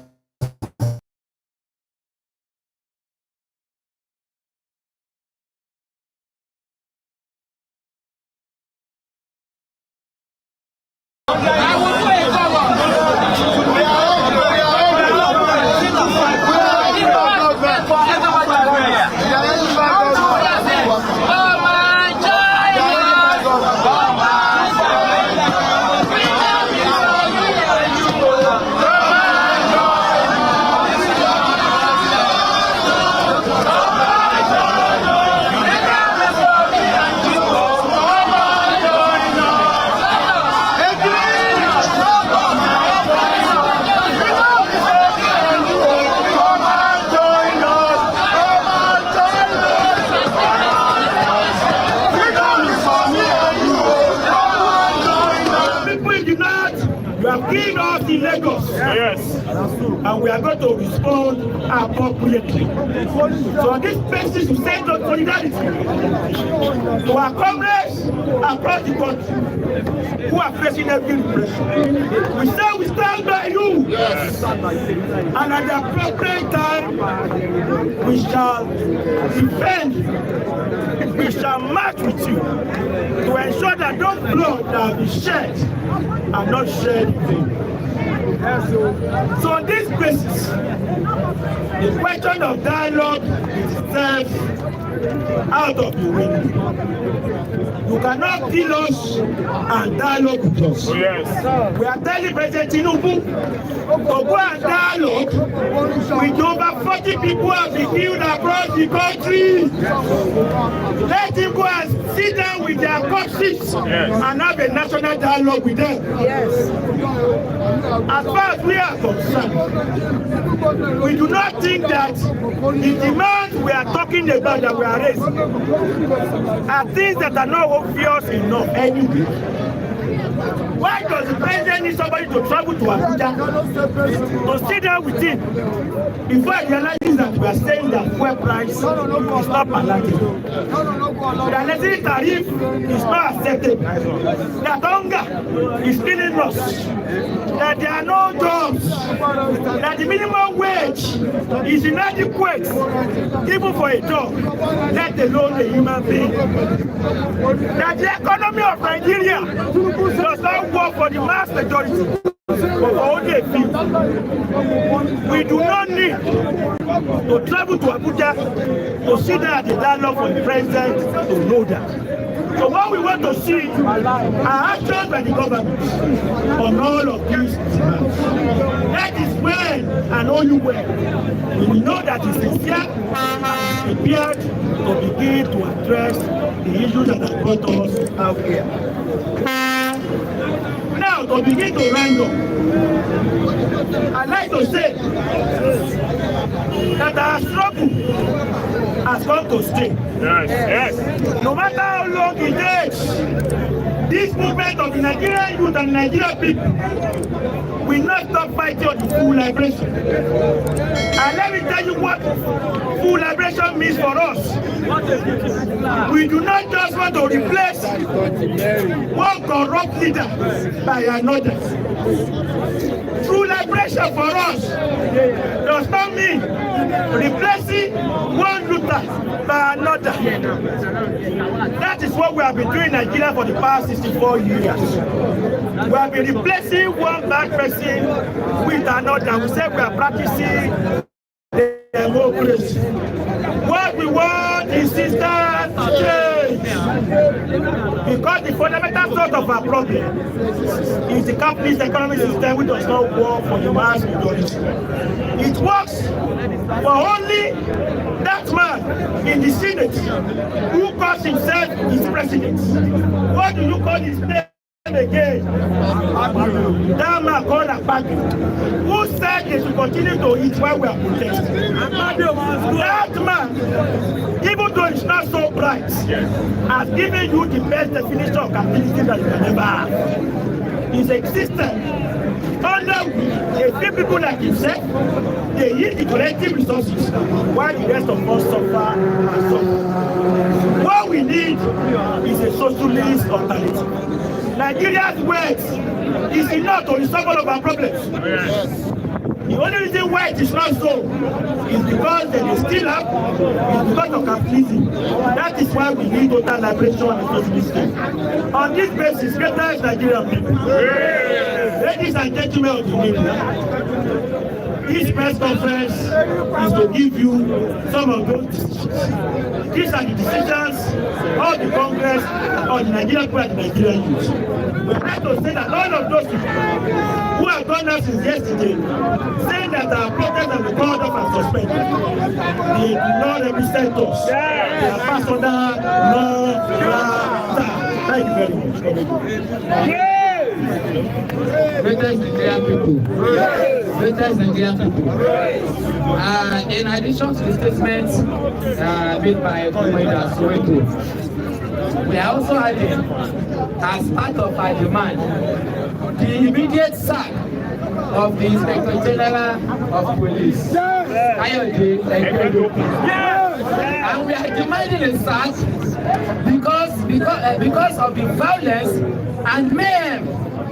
and we are going to respond appropriately. So on this basis, we send out solidarity to our comrades across the country who are facing every repression. We say we stand by you, and at the appropriate time, we shall defend, we shall march with you to ensure that those blood that will be shed are not shed in vain. So on this basis, the question of dialogue is itself out of the window. You cannot kill us and dialogue with us. Yes. We are telling President Tinubu to go and dialogue with over 40 people who have been killed across the country. Let him go and sit down with their corpses and have a national dialogue with them. Yes. As far as we are concerned, we do not think that the demands we are talking about that we are raising are things that are not obvious enough anyway. Why does the president need somebody to travel to Abuja to sit down with him before he realizes that we are saying that fuel price is not palatable? The electricity tariff is not acceptable. That hunger is killing us. That there are no jobs. That the minimum wage is inadequate even for a job, let alone a human being. That the economy of Nigeria does not work for the mass majority, but for only a few. We do not need to travel to Abuja to sit down at the dialogue for the president to know that. So what we want to see are actions by the government on all of these demands. That is when and only when we will know that it's sincere and prepared to begin to address the issues that have brought us out here. Now, to begin to round up, I'd like to say that our struggle has come to stay. Yes. No matter how long it takes, this movement of the Nigerian youth and Nigerian people will not stop fighting on the full liberation. And let me tell you what full liberation means for us. We do not just want to replace one corrupt leader by another. True liberation for us does not mean replacing one looter by another. That is what we have been doing in Nigeria for the past 64 years. We have been replacing one bad person with another. We say we are practicing democracy. What we want is system change. Because the fundamental source of our problem is the capitalist economic system which does not work for the mass majority. It works for only that man in the Senate who calls himself his president. What do you call his name again? That man called Akpabio, who said they should continue to eat while we are protesting. That man, even though it's not so bright, has given you the best definition of capitalism that you can ever have. It's a system under a few people like himself, they use the collective resources while the rest of us suffer and suffer. What we need is a socialist alternative. Nigeria's wealth is enough to resolve all of our problems. The only reason why it is not so is because they still have, is because of capitalism. That is why we need total liberation and socialism. On this basis, greater Nigerian people. Ladies and gentlemen of the media, this press conference is to give you some of those decisions. These are the decisions of the Congress, of the Nigerian people and the Nigerian youth. We have to say that all of those people who have gone out since yesterday, saying that our protests have been called off and suspended, they do not represent us. They are personal, thank you very much. Greatest Nigerian people. Greatest Nigerian people. In addition to the statements made by Commander Soweto, we are also adding, as part of our demand, the immediate sack of the Inspector General of Police, Kayode Egbedoku. And we are demanding a search because of the violence and mayhem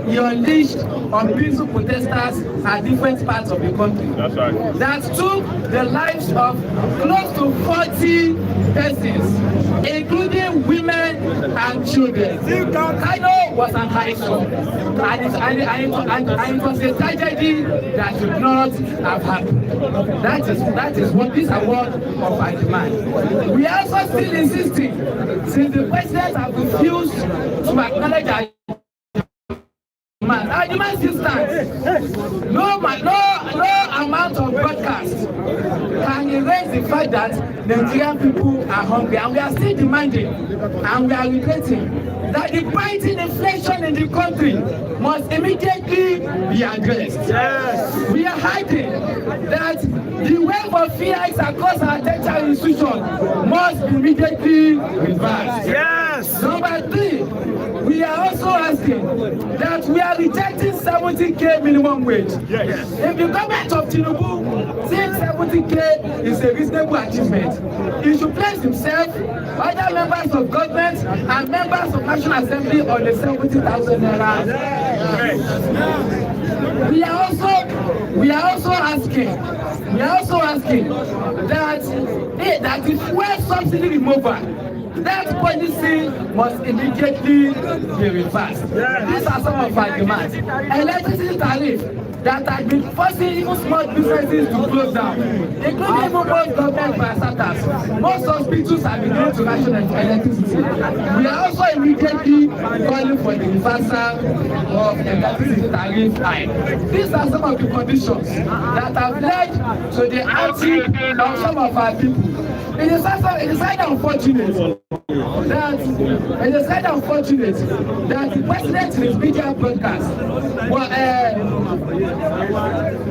he unleashed on peaceful protesters at different parts of the country. That's right. That took the lives of close to 40 persons, including women and children. Kano was an eyesore, and it was a tragedy that should not have happened. That is what this award of our demand. We are also still insisting, since the president has refused to acknowledge our demand still stands. No amount of broadcast can erase the fact that Nigerian people are hungry, and we are still demanding, and we are regretting that the biting inflation in the country must immediately be addressed. Yes. We are hiding that the wave of fears across our tertiary institutions must immediately reverse. Yes. Number 3, we are also asking that we are rejecting 70k minimum wage. Yes. If the government of Tinubu thinks 70k is a reasonable achievement, he should place himself, other members of government and members of National Assembly on the 70,000 naira. Yes. We are also asking that the fuel subsidy removal, that policy must immediately be reversed. These are some of our demands. Electricity tariff that has been forcing even small businesses to close down, including even most government parastatals. Most hospitals have been going to national electricity. We are also immediately calling for the reversal of electricity tariff hike. These are some of the conditions that have led to the anti of some of our people. It is unfortunate that the president in his media broadcast,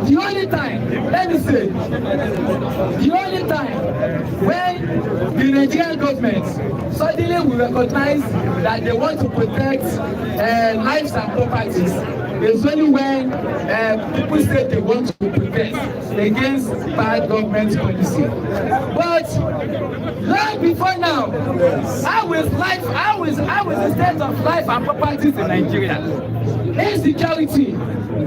the only time when the Nigerian government suddenly will recognize that they want to protect lives and properties is only when people say they want to protest against bad government policy. But long before now, how is the state of life and properties in Nigeria? Insecurity,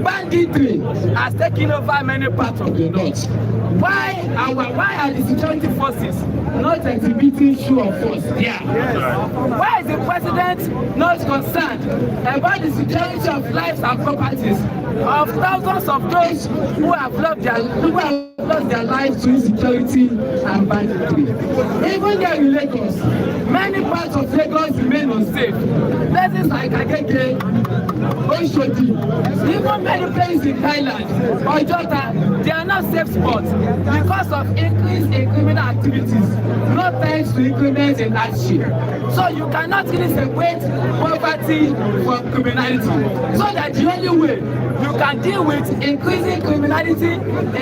banditry has taken over many parts of the north. Why are the security forces not exhibiting show of force there? Yes. Why is the president not concerned about the security of lives and properties of thousands of those who have lost their lives to insecurity and banditry? Even there in Lagos, many parts of Lagos remain unsafe. Places like Agege, Oshodi, even many places in Thailand or Jota, they are not safe spots because of increase in criminal activities, not thanks to increments in hardship. So you cannot really separate poverty from criminality. So that the only way you can deal with increasing criminality,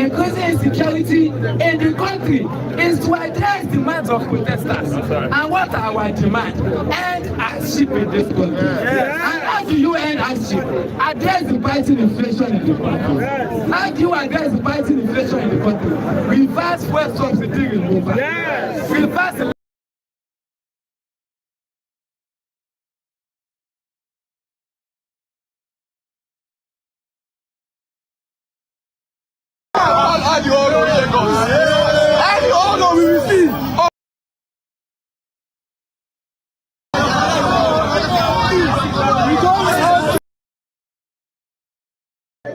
increasing insecurity in the country is to address demands of protesters. And what are our demands? End hardship in this country. And how do you end hardship? Address the biting inflation in the country. How do you address the biting inflation in the country? Reverse fuel subsidy removal. Reverse the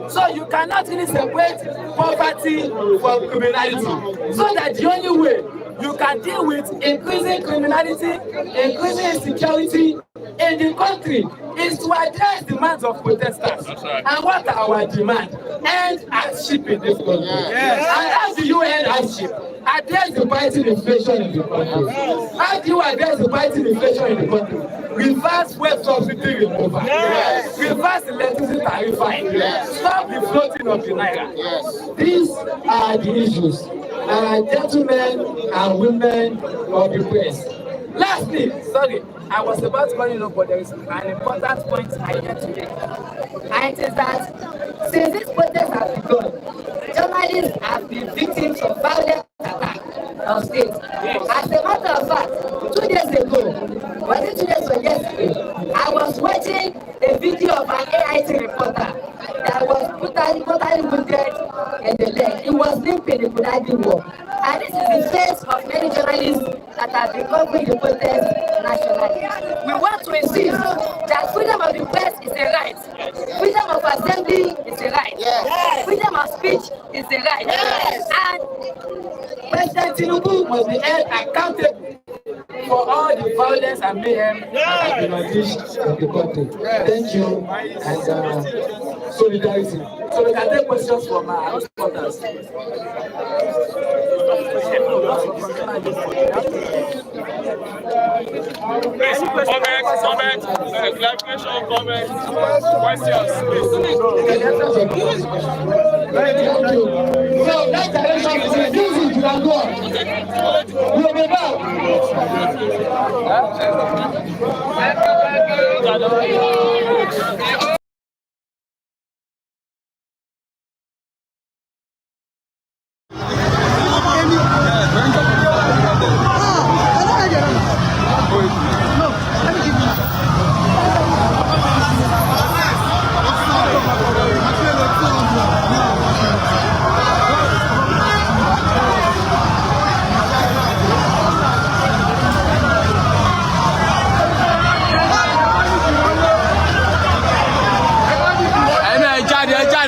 So you cannot really separate poverty from criminality. So that the only way you can deal with increasing criminality, increasing insecurity in the country is to address demands of protesters. And what are our demands? End hardship in this country. And how do you end hardship? Address the biting inflation in the country. How do you address the biting inflation in the country? Reverse fuel subsidy removal. Reverse electricity tariff hike. Stop the floating of the naira. These are the issues. Gentlemen and women of the press, Lastly, sorry, I was about to call you, but there is an important point I need to make. And it is that since this protest has begun, journalists have been victims of violent attack on state. As a matter of fact, 2 days ago, was it 2 days or yesterday, I was watching a video of an AIT reporter that was brutally wounded in the leg. He was limping, he could hardly walk. And this is the face of many journalists that have been covering the protest nationally. We want to insist that freedom of the press is a right. Freedom of assembly is a right. Yes. Freedom of speech is a right. Yes. And President Tinubu must be held accountable for all the violence and mayhem that has been unleashed in the country. Thank you and solidarity. So we can take questions from our supporters. Please, comment, clarification, comment, questions, please. Thank you. So that direction is refusing to go. We will be back. They have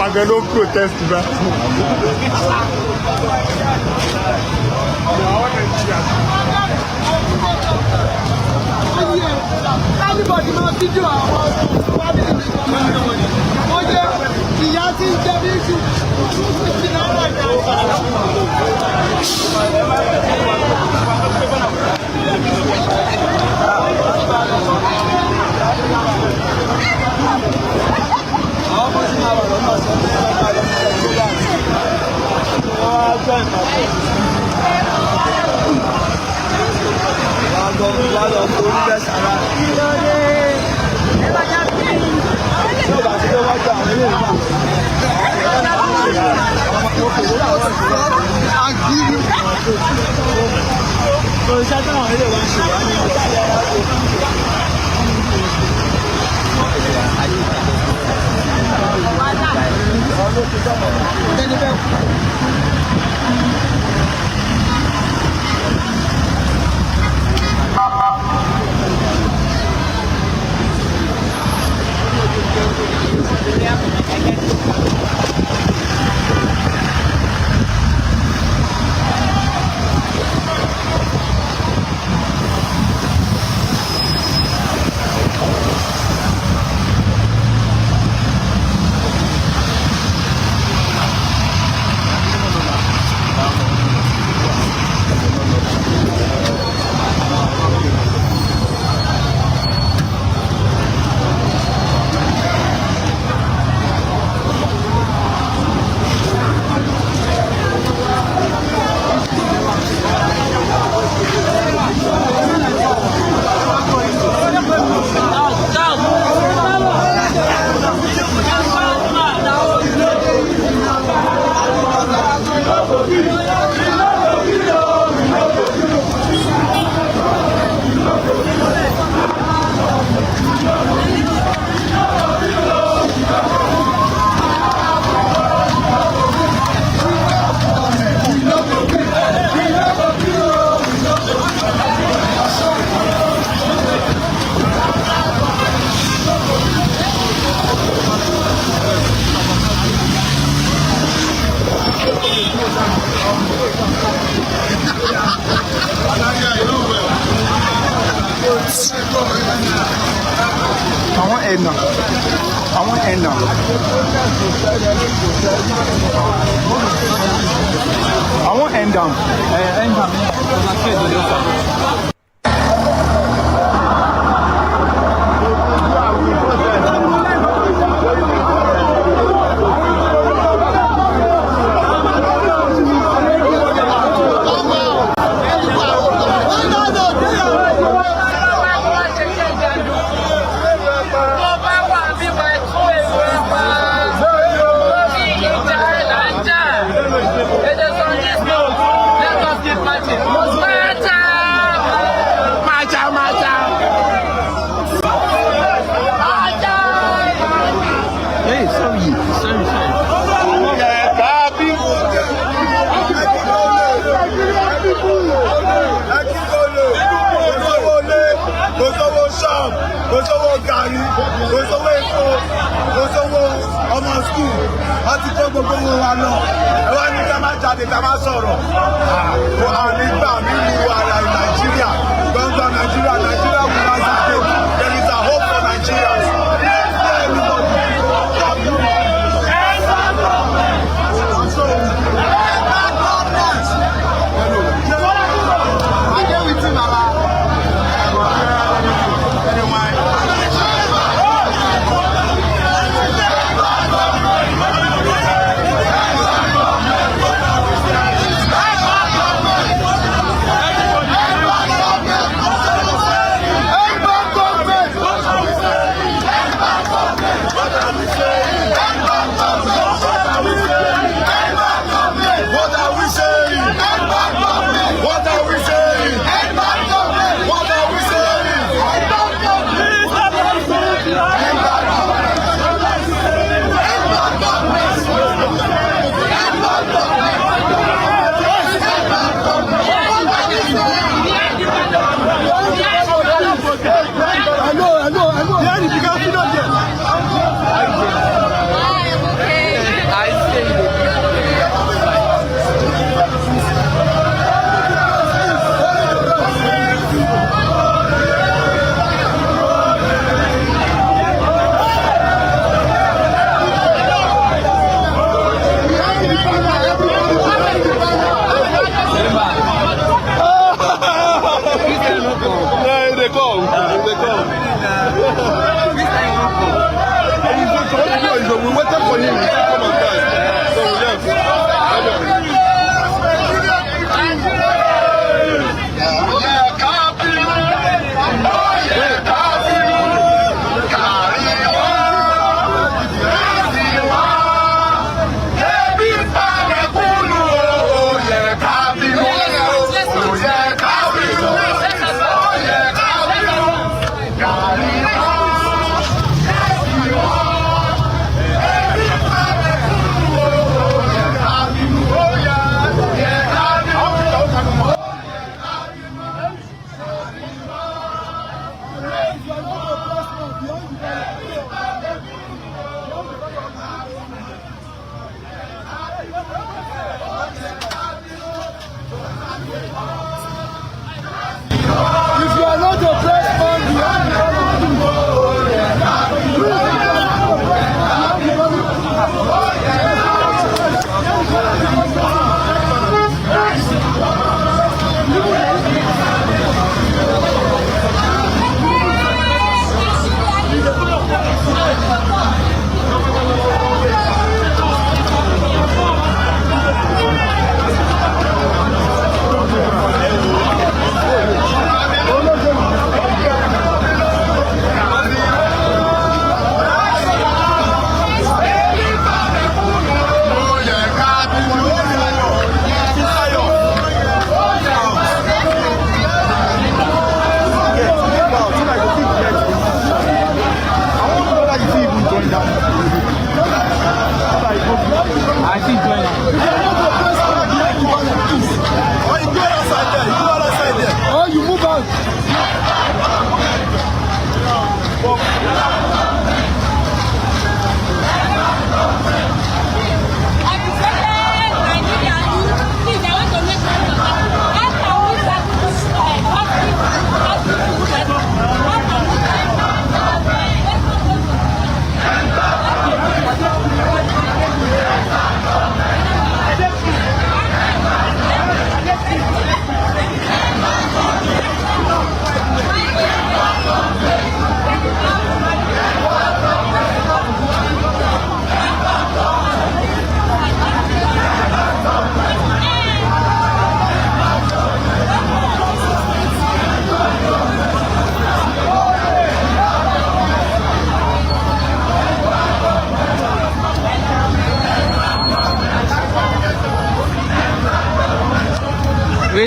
àgbẹ̀ ló protest bá. Everybody máa fídíò àwọn family mi kan wọ́n jẹ́ ìyá tí ń jẹ bí jù ti náírà ní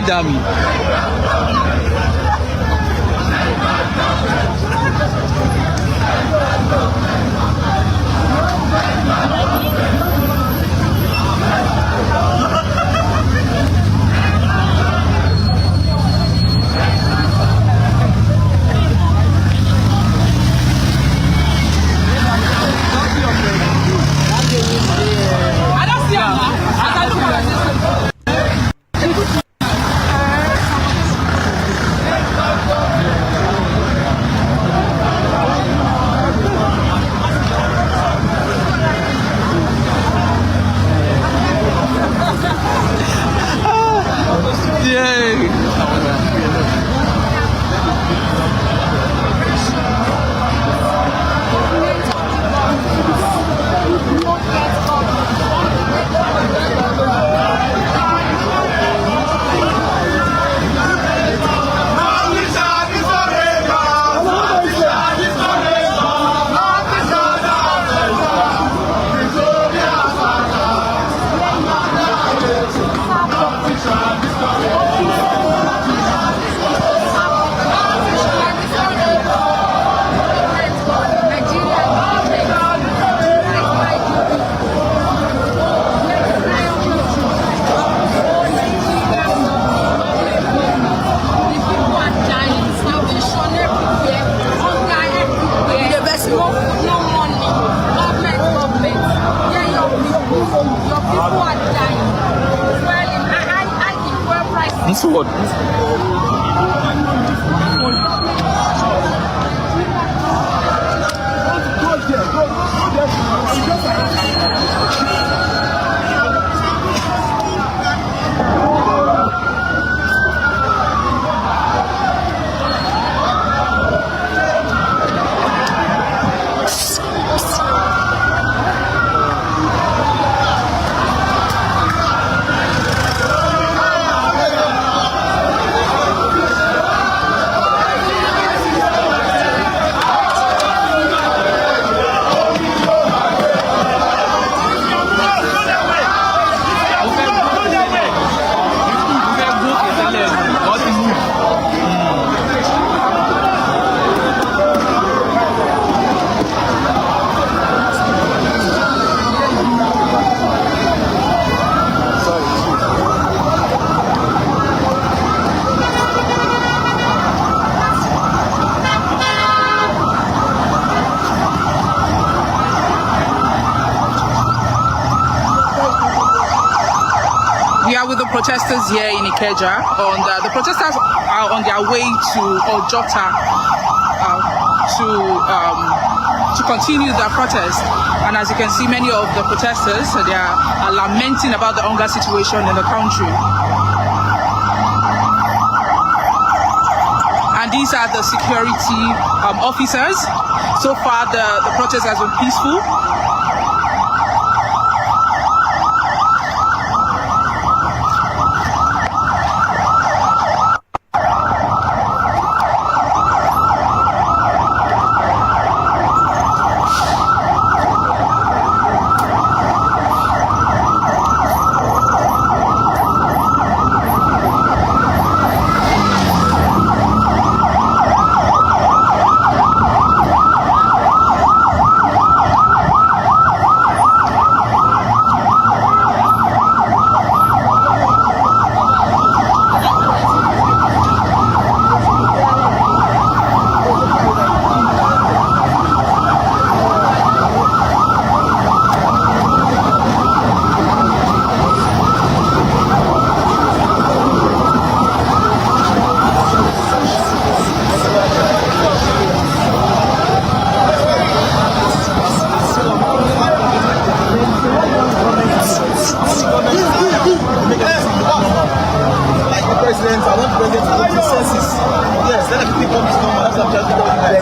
Hey, dummy. Sword. Protesters here in Ikeja, the protesters are on their way to Ojota to continue their protest. And as you can see, many of the protesters they are lamenting about the hunger situation in the country. And these are the security officers. So far, the protest has been peaceful.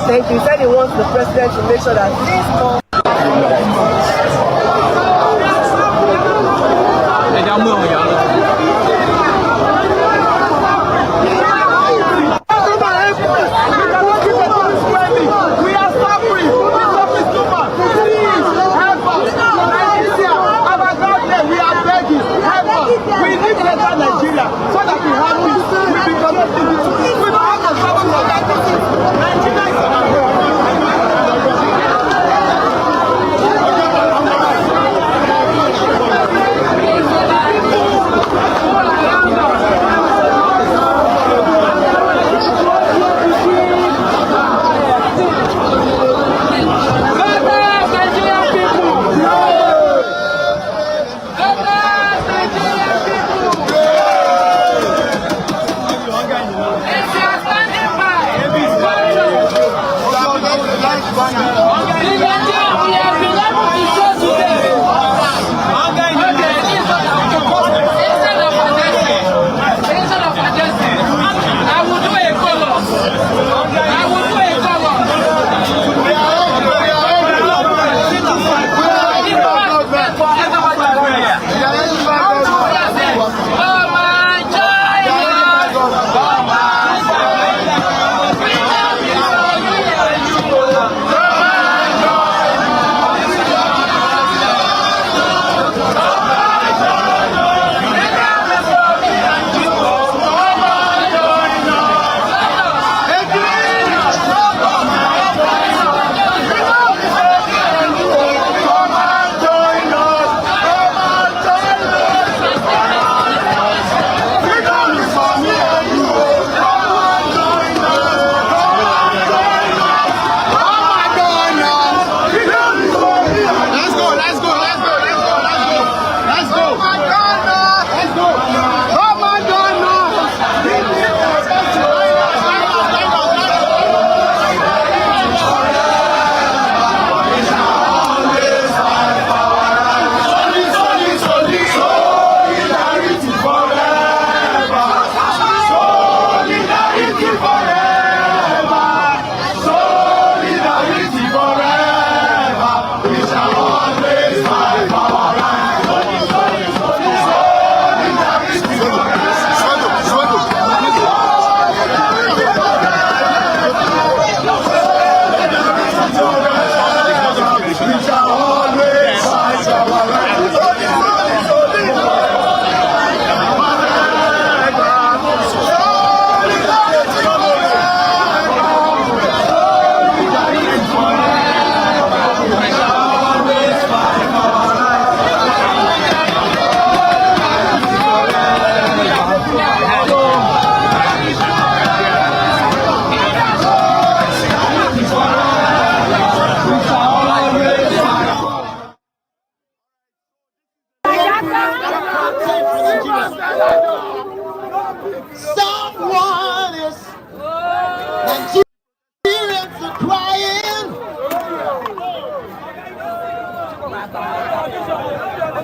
Thank you. He said he wants the president to make sure that things come. We are suffering. This stuff is too much. Please help us. Nigeria, our government, we are begging. Help us. We need better Nigeria so that we have peace.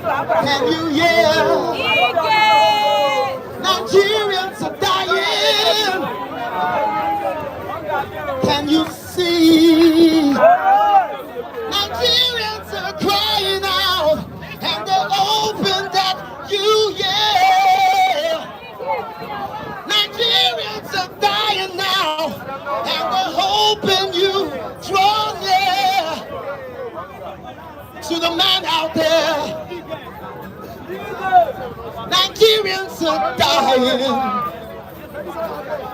Can you hear? Nigerians are dying. Can you see? Nigerians are crying out, and they're open that you, yeah. Nigerians are dying now, and they're hoping you draw near to the man out there. Nigerians are dying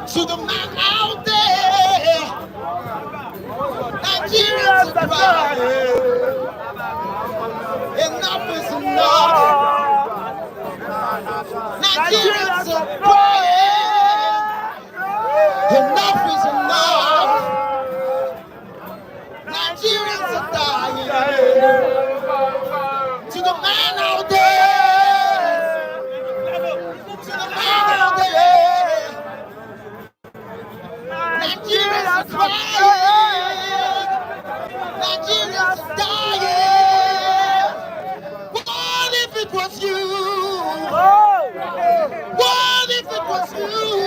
to the man out there. Nigerians are crying. Enough is enough. Nigerians are crying. Enough is enough. Nigerians are dying. To the man out there. To the man out there. Nigerians are crying. Nigerians are dying. What if it was you? What if it was you?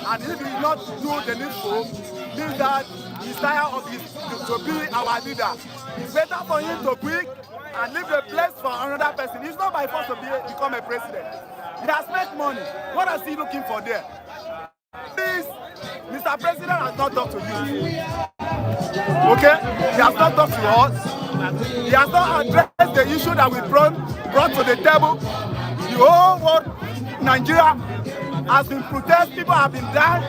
And if he not do the needful, means that he's tired of to be our leader. It's better for him to quit and leave the place for another person. It's not by force to become a president. He has made money. What is he looking for there? Please, Mr. President has not talked to you. Okay? He has not talked to us. He has not addressed the issue that we brought to the table. The whole world, Nigeria, has been protest, people have been dying,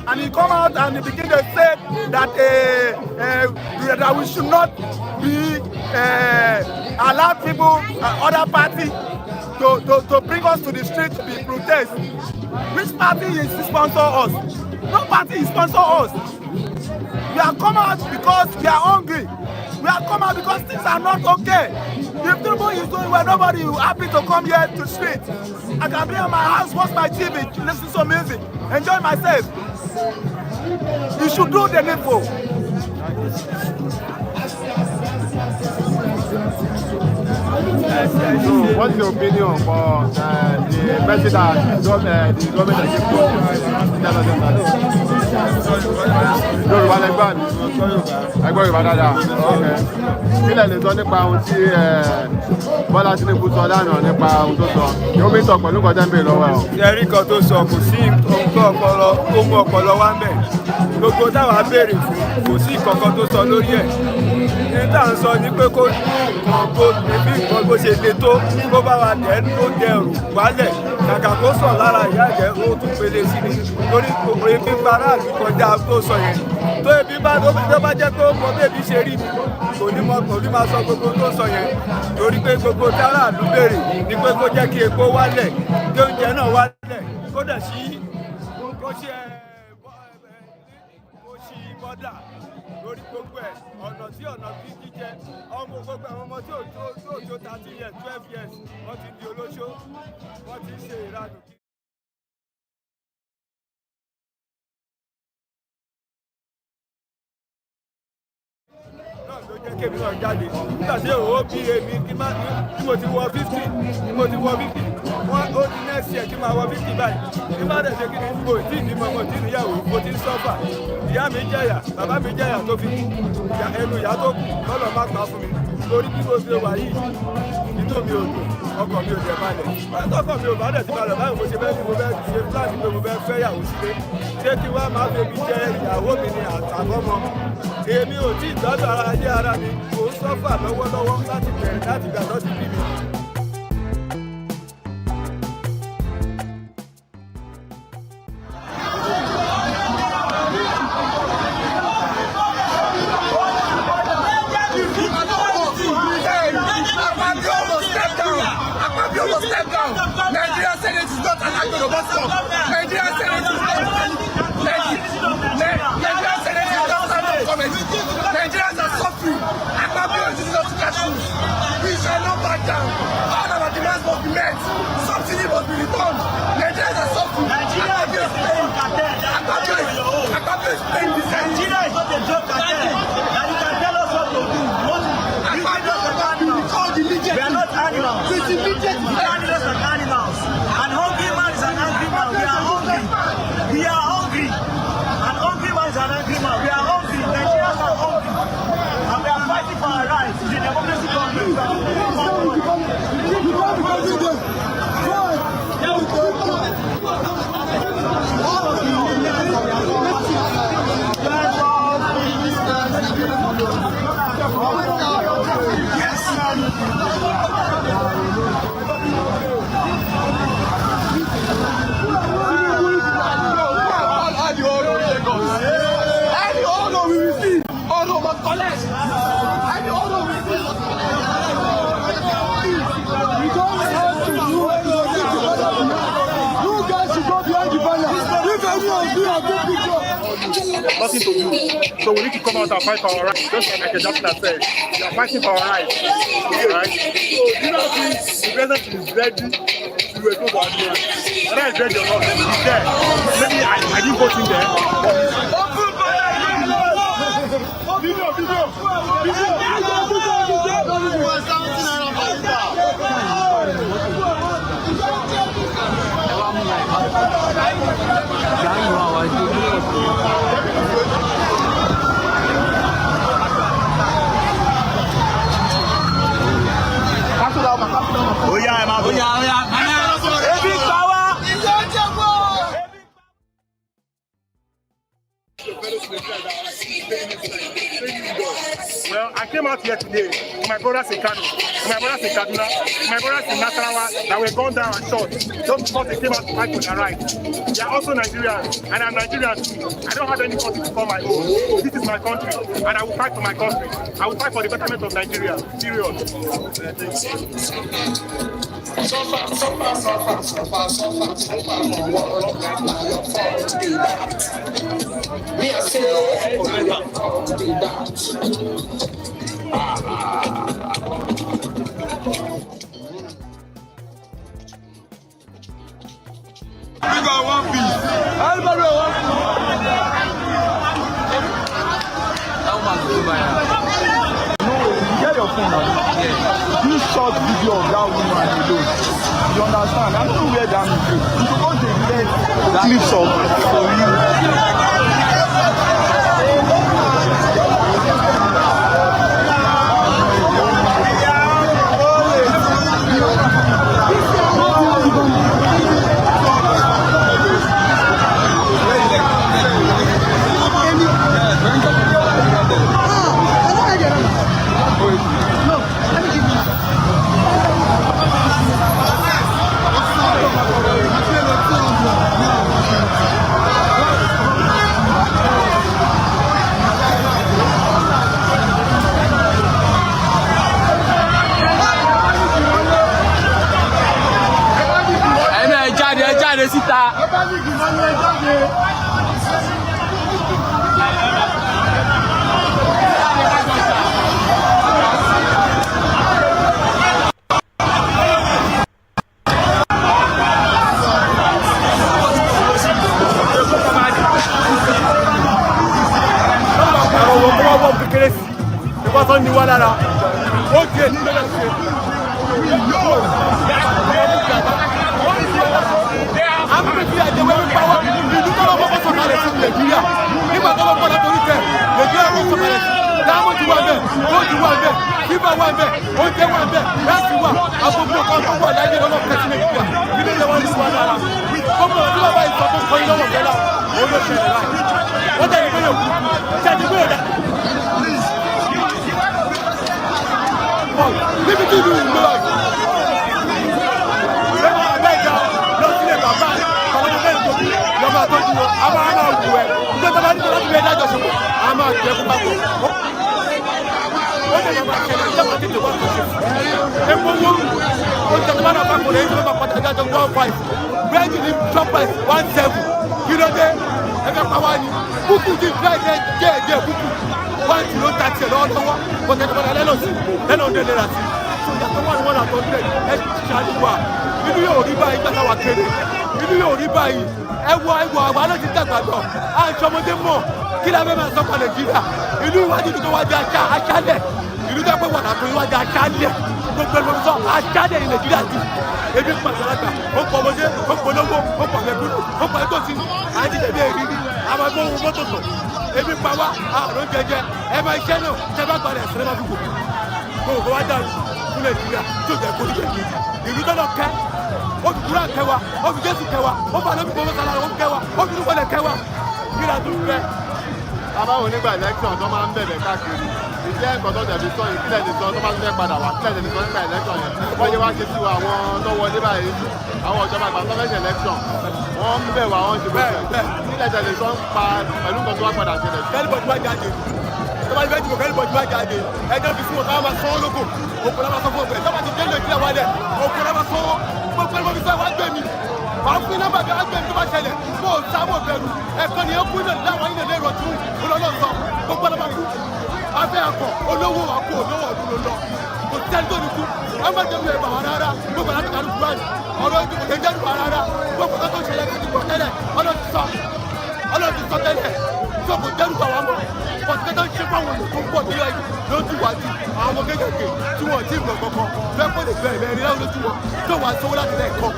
and he come out and he begin to say that that we should not be allow people, other party, to bring us to the street to be protest. Which party is sponsor us? No party is sponsor us. We are come out because we are hungry. We are come out because things are not okay. If people is doing well, nobody is happy to come here to the street. I can be in my house, watch my TV, listen to music, enjoy myself. You should do the needful. So, what's your opinion for the message that the government kílẹ̀ lè sọ nípa ohun tí Bọ́lá Tinubu sọ lánàá nípa ohun tó sọ yóò mi sọ pẹ̀lú nǹkan tẹ́ ń bèèrè lọ́wọ́ ẹ̀ o. ẹ̀rí kan tó sọ kò sí ohun tó mú ọpọlọ wá ń bẹ̀ gbogbo táwa béèrè fún kò sí ìkọ̀kan tó sọ lórí ẹ̀ ní tá à ń sọ ní pé kó nǹkan tó bí nǹkan bó ṣe le tó kó bá wa tẹ̀ tó dẹrù wálẹ̀ kàkà kó sàn lára ìyá ẹ̀jẹ̀ ó tún pele sí ni lórí ebi faraàlú kọjá tó sọ yẹn tó ebi bá tó bá jẹ́ pé ó mọ bí ebi ṣe rí mi kò ní máa sọ gbogbo tó sọ yẹn torí pé gbogbo táráàlú béèrè ni pé kó jẹ́ kí epo wálẹ̀ kí oúnjẹ náà wálẹ̀ kó dẹ̀ sí kó ṣe bọ́dà lórí gbogbo ẹ̀ ọ̀nà tí ọ̀nà bí jíjẹ ọmọ gbogbo àwọn ọmọ tí ò tó 13 years 12 years wọ́n ti di olóṣó wọ́n ti ṣe ìranù. náà ló jẹ́ kémi náà jáde nígbà tí òwò bí èmi tí mo ti wọ 50 wọ́n ó di next year kí máa wọ 50 báyìí kí má dẹ̀ ṣe kí ni mo tí ì ní mọ́mọ́ tí níyàwó mo ti ń sọ́fà ìyá mi jẹ̀yà bàbá mi jẹ̀yà tó fi kú ẹnu ìyá tó kù lọ́lọ́ má pa fún mi lórí bí mo ṣe wà yìí inú mi ò dùn ọkàn mi ò jẹ balẹ̀ ọkàn mi ò bá dẹ̀ ti balẹ̀ báyìí mo ṣe fẹ́ ní mo fẹ́ ṣe fúláàtì pé mo fẹ́ fẹ́ yàwó sílé ṣé kí wá máa fi jẹ ìyàwó mi ni àtàbọ́mọ èmi ò tí ì gbádùn ara ayé ara mi mò ń sọ́fà lọ́wọ́lọ́wọ́ láti bẹ̀rẹ̀ láti gbà tó ti bí mi. Nigeria Senate is not an act of Nigeria Senate is not Nigeria Senate is not an comment. Nigerians are suffering. Akpabio is not to catch food. We shall not back down. All our demands must be met. Subsidy must be returned. Nigerians are suffering. Akpabio is paying. Akpabio is paying this. Nigeria is not a joke cartel. Now you can tell us what to do. Akpabio is called immediately. We are not animals. We are animals and animals. An hungry man is an angry man. We are hungry. We are hungry. An hungry man is an angry man. We are hungry. Nigerians are hungry. And we are fighting for our rights. The democracy country. Nothing to do. So we need to come out and fight for our rights. Just like Michael Jackson has said, we are fighting for our rights. Right? So do you not think the president is ready to remove our nation? Whether he's ready or not, he's there. Maybe I didn't vote in there. Oh yeah, man. Oh yeah, oh yeah. Every power. Well, I came out here today with my brothers in Kano, my brothers in Kaduna, my brothers in Nasarawa that were gone down and shot just because they came out to fight for their rights. They are also Nigerians, and I'm Nigerian too. I don't have any country to call my own. This is my country, and I will fight for my country. I will fight for the betterment of Nigeria. Period. We got one piece. Everybody want one piece. Get your phone now. Yeah. Do short video of that woman alone. You understand? I don't know where that is. You supposed to get clips of for you. tó ní wá lára ó di èyí lọ́dọ̀ ṣe. àwọn méjì àjẹwé ń pa wá ìlú tó lọ́wọ́ kọ́sọ̀ kalẹ̀ sí Nàìjíríà nígbà tó lọ́wọ́ látọrí tẹ̀ Nàìjíríà kọ́sọ̀ kalẹ̀ sí dáhùn ti wà bẹ́ẹ̀ lóòdù wà bẹ́ẹ̀ bíbá wà bẹ́ẹ̀ oúnjẹ wà bẹ́ẹ̀ láti wà àbúkù kan tó wà láyé lọ́wọ́ kẹ́sì Nàìjíríà ilé ìyẹn wọn ní wà lára gbogbo ọdún bàbá ìsọ tó kọ́ ilé wọn gẹ́lá òun ló ṣe ìlà wọ́n tẹ̀lé pé yóò kú ṣáàtì pé yóò dá. níbi tí ìlú ìlú lọ yìí lẹ́nu àgbẹ̀ ìjà lọ sílé bàbá ọmọdé mẹ́rin tó bí lọ́mọ àtọ́jú wọn a máa wù ẹ́ nígbà tó bá ní láti bí ẹ̀dá àjọṣepọ̀ a máa jẹ́ kó papọ̀. ó lè lọ́mọ akẹ́lẹ́ ìjọba tètè wọ́n kò ṣe. epo wo oúnjẹ tó bá náà papọ̀ lẹ́yìn tó bá pàtàkì àjọ 1.5 búrẹ́dì ní shop price 1.7 kí ló dé ẹgbẹ́ pa wá ní kúkú ti dry jẹ́ ẹ̀jẹ̀ kúkú 1 kìló ń ta tiẹ̀ lọ́wọ́lọ́wọ́ bọ̀tẹ̀tẹ̀bọ̀tẹ̀ lẹ́nu ọ̀dẹ̀ lẹ́ra sí ìyàtọ̀ wà ní wọ́n àtọ́ ní ẹ̀ ṣáájú wa inú yóò rí báyìí gbàtà wà kéde inú yóò rí báyìí ẹwọ àwọn alẹ́ ti dàgbà lọ àìsọmọdé mọ̀ kí la fẹ́ máa sọ pa Nàìjíríà ìlú ìwádìí tó wájú aṣálẹ̀ ìlú tó pẹ́ wà lápò ìwádìí aṣálẹ̀ gbogbo ẹgbẹ́ sọ aṣálẹ̀ ní Nàìjíríà ti ebi pàṣẹlágbà ó pọ̀ ọmọdé ó pọ̀ lówó ó pọ̀ lẹ́gbẹ̀rún ó pọ̀ ẹgbẹ́ òsì àjíjẹ̀bí èrí ni àwọn ẹgbẹ́ ohun mọ́tò sọ ebi pa wá àrùn jẹjẹ ẹ máa iṣẹ́ náà tẹ́ bá gbalẹ̀ ẹ̀sẹ̀ máa fi wò gbogbo wa dàrú fún Nàìjíríà tó jẹ́ kó níjẹ̀ ìlú tó lọ kẹ́ ó fi kúrò kẹwa ó fi Jésù kẹwa ó fi àlọ́ mi gbogbo sára ó kẹwa ó fi dúpọ̀ lẹ̀ kẹwa kí la tún fẹ́. abáwo nígbà election tó máa ń bẹ̀rẹ̀ káàkiri ìjẹ́ nǹkan tó tẹ̀lé sọ yìí kílẹ̀ ní sọ tó bá tún fẹ́ padà wá kílẹ̀ ní sọ nígbà election yẹn wọ́n yẹ wá ṣe sí wa àwọn tó wọlé báyìí àwọn ìjọba àgbà tó fẹ́ ṣe election wọ́n ń bẹ̀ wá wọ́n ṣe bẹ́ẹ̀ kílẹ̀ tẹ̀lé sọ ń pa pẹ̀lú nǹkan tó wá padà ṣẹlẹ̀. kẹ́líbọ̀dì wá jáde tó bá yẹ bẹ́ẹ̀ jù kẹ́líbọ̀dì wá jáde ẹjọ́ fi fún wọn káwọn máa sọ ọ́ lóko òkú náà máa sọ fún ọgbẹ́ tó bá ti dé Nàìjíríà wálẹ̀ òkú náà máa sọ ọ́ gbogbo ẹni mo fi sọ wá gbé mi wàá fún iná bàbá wá gbé mi tó bá ṣẹlẹ̀ kó o sábò bẹ̀rù ẹ̀kan ni ẹkú náà láwọn ilẹ̀ lè rọ̀ tún olólùsọ gbogbo ẹni máa kú afẹ́ akọ olówó akọ olówó ọdún ló lọ kò tẹ́lẹ̀ tó ní kú ọmọ ìjọba ẹ̀ bà wá rárá gbogbo ẹni tó kú wáyé ọ̀rọ̀ ìdìbò lè jẹ́ ìwà rárá gbogbo ẹni tó ṣẹlẹ̀ kí ìdìbò tẹ́lẹ̀ ọlọ́ọ̀tì sọ tẹ́lẹ̀ tó kò dẹ́rù bà wá mọ́ pọ̀tẹ́tẹ́ ṣe fáwọn olùkó pọ̀ nílẹ̀ yìí lójú wájú àwọn ọmọ kéékèèké tí wọ́n ti gbọ̀ gbọ̀gbọ̀ fẹ́ kó lè bẹ̀rẹ̀ ẹ̀rí láwọn lójú wọn tó wàá sówó láti lẹ̀ kọ́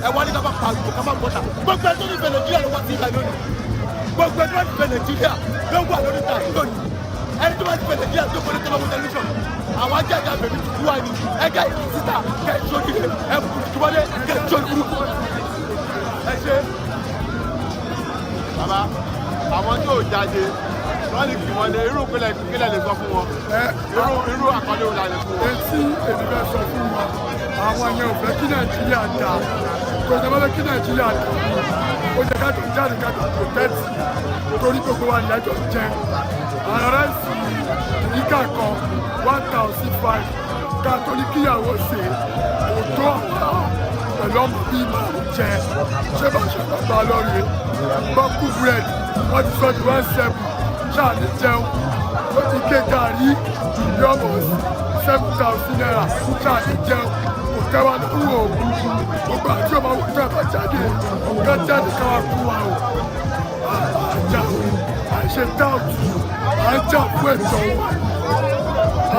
ẹ wá ní ká máa pariwo ká máa bọ́ta gbogbo ẹni tó ní fẹ́ Nàìjíríà ló wá sí ìlà lónìí gbogbo ẹni tó ní fẹ́ Nàìjíríà ló wà lórí ta lónìí ẹni tó bá ti fẹ́ Nàìjíríà tó kọ́lé tọ́lọ́wọ́ tẹlifíṣọ̀n àwọn ajá ìjà bẹ̀rẹ̀ ti wá ní ẹgẹ́ sísá kẹ́ẹ̀ṣọ́ nílé ẹ kùtùwálé kẹ́ẹ̀ṣọ́ burúkú ẹ ṣe. bàbá àwọn tí ò jáde wọ́n lè kí wọ́n lé irú kílẹ̀ lè sọ fún wọn irú àkọlé òun la lè fún wọn. etí èmi bẹ́ẹ̀ sọ fún wọn àwọn yẹn ò fẹ́ kí Nàìjíríà dà kò jẹ́ bá kí Nàìjíríà dà ó jẹ́ ká tó jáde ká tó protect torí gbogbo wa lẹ́jọ́ jẹ́ àrẹ́sì ìkà kan 1,005 ká tó ní kíyàwó ṣe òtó àwọn pẹ̀lú ọmọ bíi máa ń jẹ ṣé bá ṣe bàbá lọ́rẹ̀ bọ́kú búrẹ́dì wọ́n ti sọ di 1.7 ṣáà ní jẹun ó ti ké gàrí yọmọ 7,000 naira ṣáà ní jẹun kò tẹ́wà lórí òògùn gbogbo àti ọmọ òwò tó ẹ̀fà jáde ká jáde káwá fún wa o àjà àìṣe táàbù àjà fún ẹ̀tọ́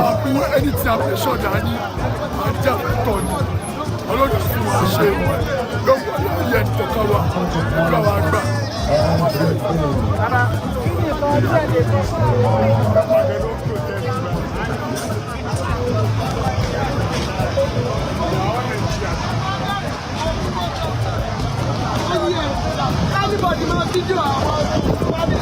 àbú ẹni tí a fẹ́ ṣọ̀dá ní àjà ẹ̀tọ́ ni ọlọ́dún fún wa ṣe lọ́wọ́ ayé ẹni tó káwá káwá gbà. Everybody, my video.